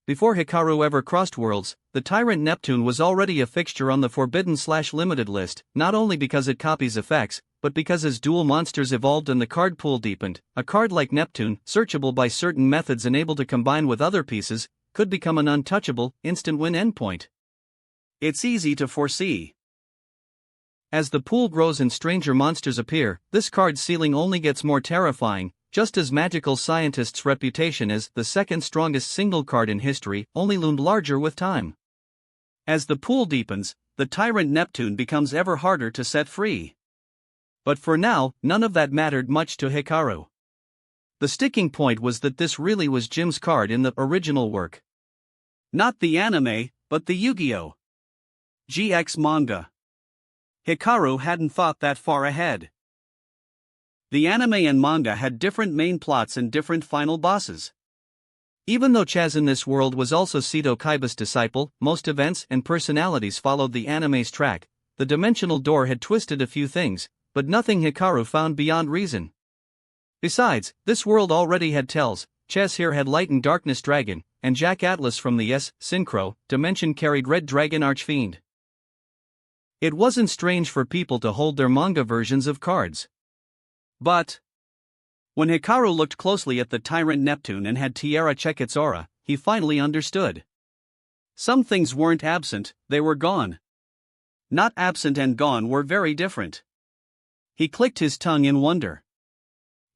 Before Hikaru ever crossed worlds, the Tyrant Neptune was already a fixture on the Forbidden/Limited list, not only because it copies effects, but because as dual monsters evolved and the card pool deepened, a card like Neptune, searchable by certain methods and able to combine with other pieces, could become an untouchable, instant win endpoint. It's easy to foresee. As the pool grows and stranger monsters appear, this card's ceiling only gets more terrifying, just as Magical Scientist's reputation as the second strongest single card in history only loomed larger with time. As the pool deepens, the Tyrant Neptune becomes ever harder to set free. But for now, none of that mattered much to Hikaru. The sticking point was that this really was Jim's card in the original work. Not the anime, but the Yu-Gi-Oh! GX manga. Hikaru hadn't thought that far ahead. The anime and manga had different main plots and different final bosses. Even though Chaz in this world was also Seto Kaiba's disciple, most events and personalities followed the anime's track. The dimensional door had twisted a few things, but nothing Hikaru found beyond reason. Besides, this world already had tells. Chaz here had Light and Darkness Dragon, and Jack Atlas from the Synchro dimension carried Red Dragon Archfiend. It wasn't strange for people to hold their manga versions of cards. But when Hikaru looked closely at the Tyrant Neptune and had Tiara check its aura, he finally understood. Some things weren't absent, they were gone. Not absent and gone were very different. He clicked his tongue in wonder.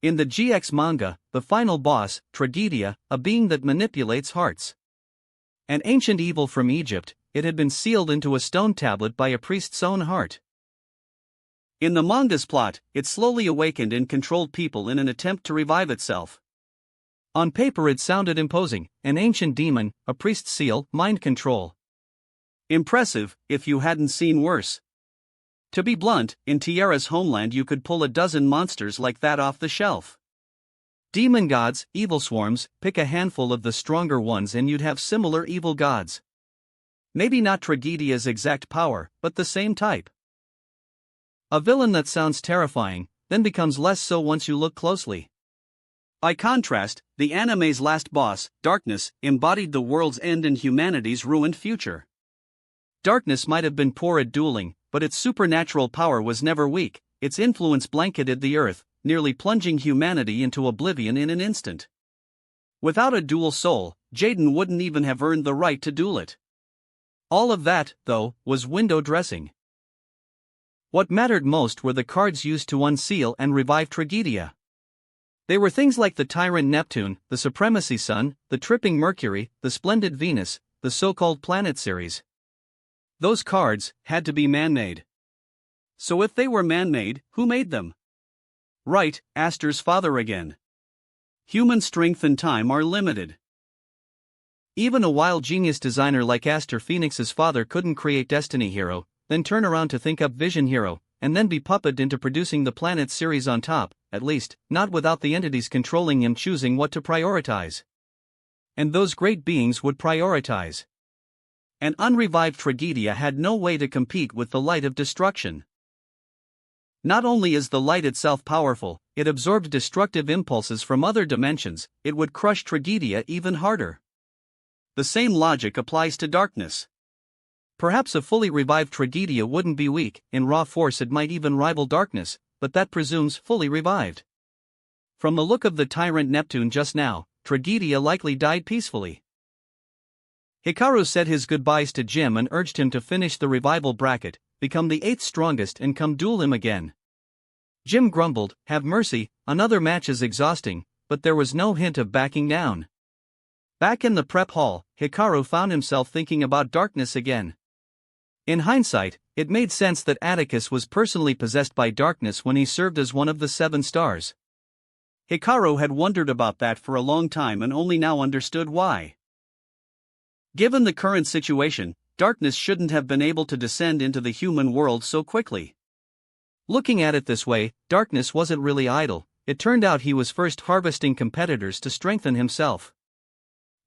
In the GX manga, the final boss, Tragedia, a being that manipulates hearts. An ancient evil from Egypt, it had been sealed into a stone tablet by a priest's own heart. In the manga's plot, it slowly awakened and controlled people in an attempt to revive itself. On paper it sounded imposing, an ancient demon, a priest's seal, mind control. Impressive, if you hadn't seen worse. To be blunt, in Tiara's homeland you could pull a dozen monsters like that off the shelf. Demon gods, evil swarms, pick a handful of the stronger ones and you'd have similar evil gods. Maybe not Tragedia's exact power, but the same type. A villain that sounds terrifying, then becomes less so once you look closely. By contrast, the anime's last boss, Darkness, embodied the world's end and humanity's ruined future. Darkness might have been poor at dueling, but its supernatural power was never weak. Its influence blanketed the earth, nearly plunging humanity into oblivion in an instant. Without a dual soul, Jaden wouldn't even have earned the right to duel it. All of that, though, was window dressing. What mattered most were the cards used to unseal and revive Tragedia. They were things like the Tyrant Neptune, the Supremacy Sun, the Tripping Mercury, the Splendid Venus, the so-called Planet Series. Those cards had to be man-made. So if they were man-made, who made them? Right, Aster's father again. Human strength and time are limited. Even a wild genius designer like Aster Phoenix's father couldn't create Destiny Hero, then turn around to think up Vision Hero, and then be puppeted into producing the Planet Series on top, at least, not without the entities controlling him choosing what to prioritize. And those great beings would prioritize. An unrevived Tragedia had no way to compete with the light of destruction. Not only is the light itself powerful, it absorbed destructive impulses from other dimensions, it would crush Tragedia even harder. The same logic applies to darkness. Perhaps a fully revived Tragedia wouldn't be weak, in raw force it might even rival darkness, but that presumes fully revived. From the look of the Tyrant Neptune just now, Tragedia likely died peacefully. Hikaru said his goodbyes to Jim and urged him to finish the revival bracket, become the 8th strongest and come duel him again. Jim grumbled, "Have mercy, another match is exhausting," but there was no hint of backing down. Back in the prep hall, Hikaru found himself thinking about darkness again. In hindsight, it made sense that Atticus was personally possessed by darkness when he served as one of the 7 stars. Hikaru had wondered about that for a long time and only now understood why. Given the current situation, darkness shouldn't have been able to descend into the human world so quickly. Looking at it this way, darkness wasn't really idle, it turned out he was first harvesting competitors to strengthen himself.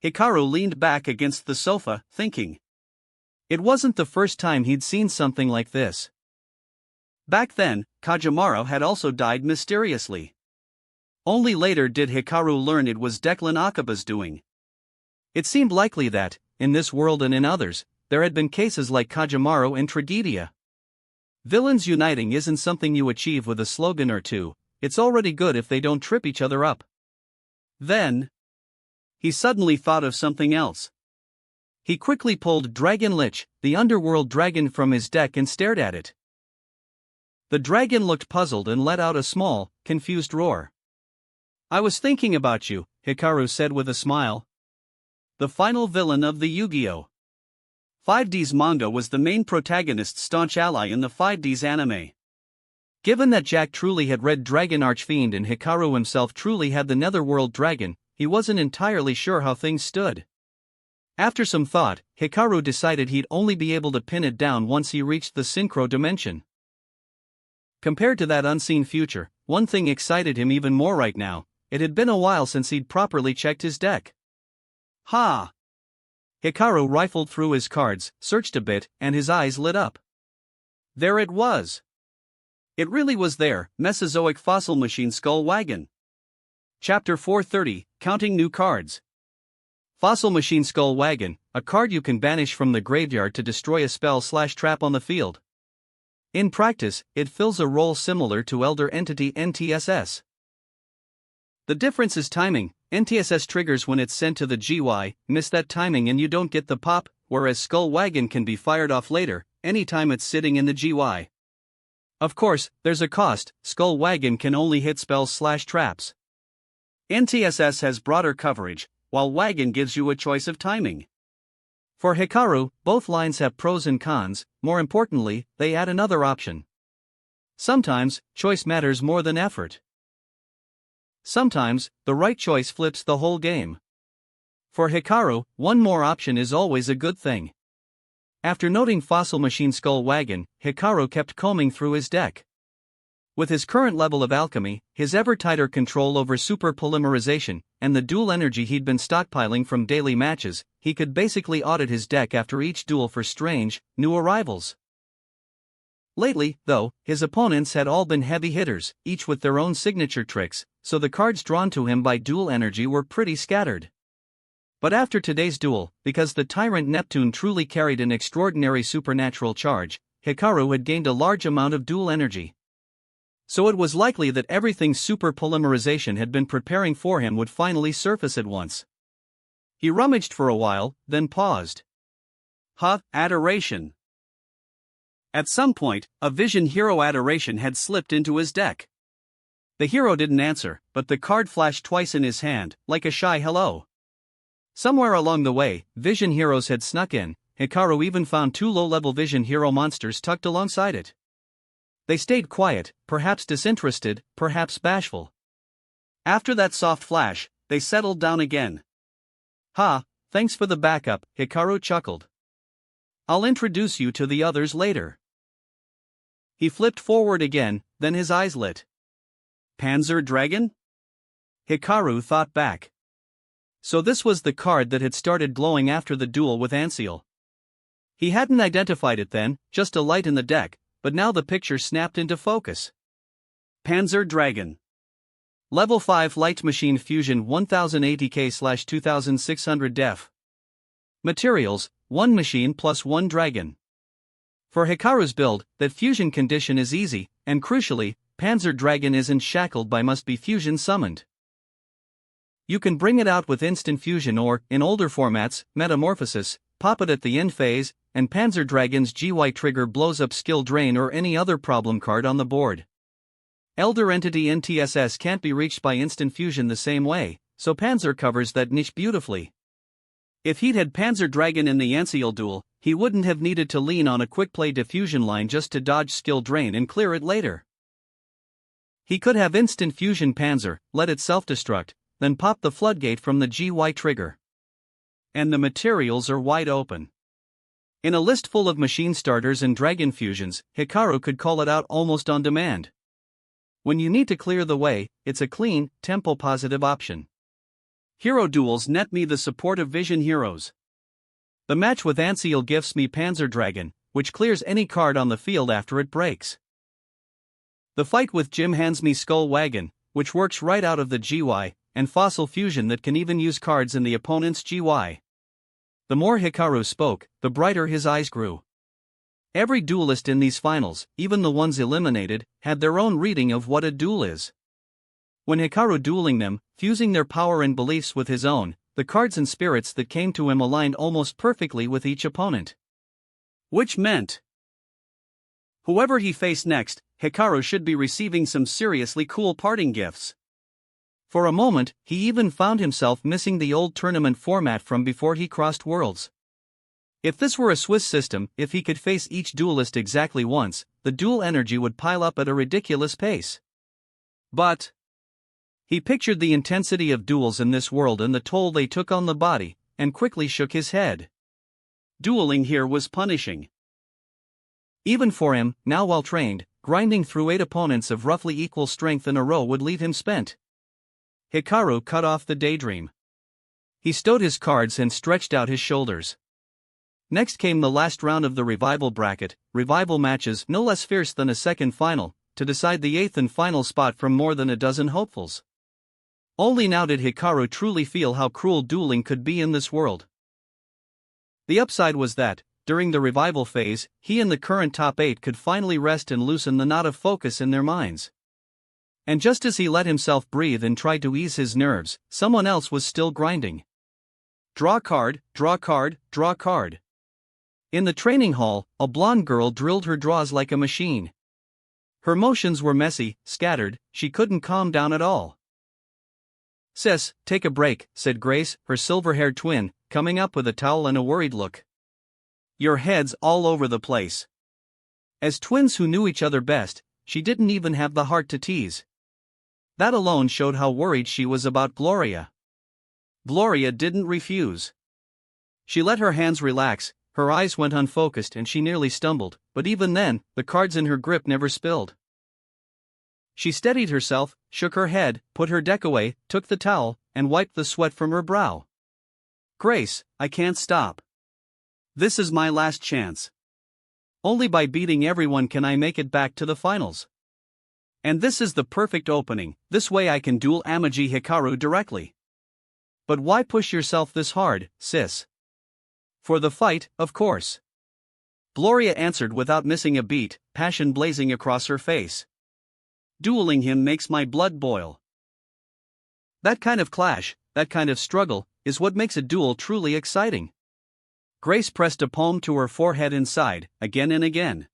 Hikaru leaned back against the sofa, thinking. It wasn't the first time he'd seen something like this. Back then, Kajimaro had also died mysteriously. Only later did Hikaru learn it was Declan Akaba's doing. It seemed likely that, in this world and in others, there had been cases like Kajimaro and Tragedia. Villains uniting isn't something you achieve with a slogan or two, it's already good if they don't trip each other up. Then, he suddenly thought of something else. He quickly pulled Dragon Lich, the underworld dragon, from his deck and stared at it. The dragon looked puzzled and let out a small, confused roar. "I was thinking about you," Hikaru said with a smile. The final villain of the Yu-Gi-Oh! 5D's manga was the main protagonist's staunch ally in the 5D's anime. Given that Jack truly had Red Dragon Archfiend and Hikaru himself truly had the Netherworld Dragon, he wasn't entirely sure how things stood. After some thought, Hikaru decided he'd only be able to pin it down once he reached the Synchro dimension. Compared to that unseen future, one thing excited him even more right now: it had been a while since he'd properly checked his deck. Ha! Hikaru rifled through his cards, searched a bit, and his eyes lit up. There it was. It really was there, Mesozoic Fossil Machine Skull Wagon. Chapter 430, Counting New Cards. Fossil Machine Skull Wagon, a card you can banish from the graveyard to destroy a spell/trap on the field. In practice, it fills a role similar to Elder Entity NTSS. The difference is timing. NTSS triggers when it's sent to the GY, miss that timing and you don't get the pop, whereas Skull Wagon can be fired off later, anytime it's sitting in the GY. Of course, there's a cost. Skull Wagon can only hit spells/traps. NTSS has broader coverage, while Wagon gives you a choice of timing. For Hikaru, both lines have pros and cons. More importantly, they add another option. Sometimes, choice matters more than effort. Sometimes, the right choice flips the whole game. For Hikaru, one more option is always a good thing. After noting Fossil Machine Skull Wagon, Hikaru kept combing through his deck. With his current level of alchemy, his ever tighter control over super polymerization, and the dual energy he'd been stockpiling from daily matches, he could basically audit his deck after each duel for strange, new arrivals. Lately, though, his opponents had all been heavy hitters, each with their own signature tricks, so the cards drawn to him by dual energy were pretty scattered. But after today's duel, because the Tyrant Neptune truly carried an extraordinary supernatural charge, Hikaru had gained a large amount of dual energy. So it was likely that everything super polymerization had been preparing for him would finally surface at once. He rummaged for a while, then paused. Adoration. At some point, a Vision Hero Adoration had slipped into his deck. The hero didn't answer, but the card flashed twice in his hand, like a shy hello. Somewhere along the way, Vision Heroes had snuck in. Hikaru even found 2 low-level Vision Hero monsters tucked alongside it. They stayed quiet, perhaps disinterested, perhaps bashful. After that soft flash, they settled down again. Thanks for the backup, Hikaru chuckled. I'll introduce you to the others later. He flipped forward again, then his eyes lit. Panzer Dragon? Hikaru thought back. So this was the card that had started glowing after the duel with Anseal. He hadn't identified it then, just a light in the deck, but now the picture snapped into focus. Panzer Dragon. Level 5 Light Machine Fusion 1080K/2600 def. Materials, 1 machine plus 1 dragon. For Hikaru's build, that fusion condition is easy, and crucially, Panzer Dragon isn't shackled by must-be fusion summoned. You can bring it out with instant fusion or, in older formats, metamorphosis, pop it at the end phase, and Panzer Dragon's GY trigger blows up Skill Drain or any other problem card on the board. Elder Entity NTSS can't be reached by instant fusion the same way, so Panzer covers that niche beautifully. If he'd had Panzer Dragon in the Anseal duel, he wouldn't have needed to lean on a quick play diffusion line just to dodge Skill Drain and clear it later. He could have instant fusion Panzer, let it self-destruct, then pop the floodgate from the GY trigger. And the materials are wide open. In a list full of machine starters and dragon fusions, Hikaru could call it out almost on demand. When you need to clear the way, it's a clean, tempo-positive option. Hero duels net me the support of Vision Heroes. The match with Anseal gifts me Panzer Dragon, which clears any card on the field after it breaks. The fight with Jim hands me Skull Wagon, which works right out of the GY, and Fossil Fusion that can even use cards in the opponent's GY. The more Hikaru spoke, the brighter his eyes grew. Every duelist in these finals, even the ones eliminated, had their own reading of what a duel is. When Hikaru dueling them, fusing their power and beliefs with his own, the cards and spirits that came to him aligned almost perfectly with each opponent. Which meant whoever he faced next, Hikaru should be receiving some seriously cool parting gifts. For a moment, he even found himself missing the old tournament format from before he crossed worlds. If this were a Swiss system, if he could face each duelist exactly once, the dual energy would pile up at a ridiculous pace. But he pictured the intensity of duels in this world and the toll they took on the body, and quickly shook his head. Dueling here was punishing. Even for him, now well trained, grinding through 8 opponents of roughly equal strength in a row would leave him spent. Hikaru cut off the daydream. He stowed his cards and stretched out his shoulders. Next came the last round of the revival bracket, revival matches no less fierce than a second final, to decide the 8th and final spot from more than a dozen hopefuls. Only now did Hikaru truly feel how cruel dueling could be in this world. The upside was that, during the revival phase, he and the current top 8 could finally rest and loosen the knot of focus in their minds. And just as he let himself breathe and tried to ease his nerves, someone else was still grinding. Draw card, draw card, draw card. In the training hall, a blonde girl drilled her draws like a machine. Her motions were messy, scattered, she couldn't calm down at all. "Sis, take a break," said Grace, her silver-haired twin, coming up with a towel and a worried look. "Your head's all over the place." As twins who knew each other best, she didn't even have the heart to tease. That alone showed how worried she was about Gloria. Gloria didn't refuse. She let her hands relax, her eyes went unfocused and she nearly stumbled, but even then, the cards in her grip never spilled. She steadied herself, shook her head, put her deck away, took the towel, and wiped the sweat from her brow. "Grace, I can't stop. This is my last chance. Only by beating everyone can I make it back to the finals. And this is the perfect opening, this way I can duel Amagi Hikaru directly." "But why push yourself this hard, sis?" "For the fight, of course." Gloria answered without missing a beat, passion blazing across her face. "Dueling him makes my blood boil. That kind of clash, that kind of struggle, is what makes a duel truly exciting." Grace pressed a palm to her forehead and sighed, again and again.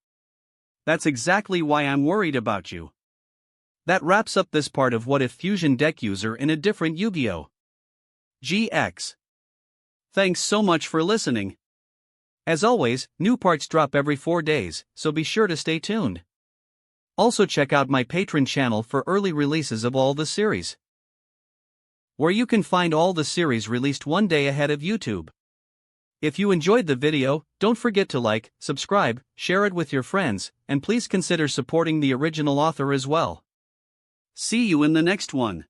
"That's exactly why I'm worried about you." That wraps up this part of What If Fusion Deck User in a Different Yu-Gi-Oh! GX. Thanks so much for listening. As always, new parts drop every 4 days, so be sure to stay tuned. Also check out my Patreon channel for early releases of all the series, where you can find all the series released one day ahead of YouTube. If you enjoyed the video, don't forget to like, subscribe, share it with your friends, and please consider supporting the original author as well. See you in the next one.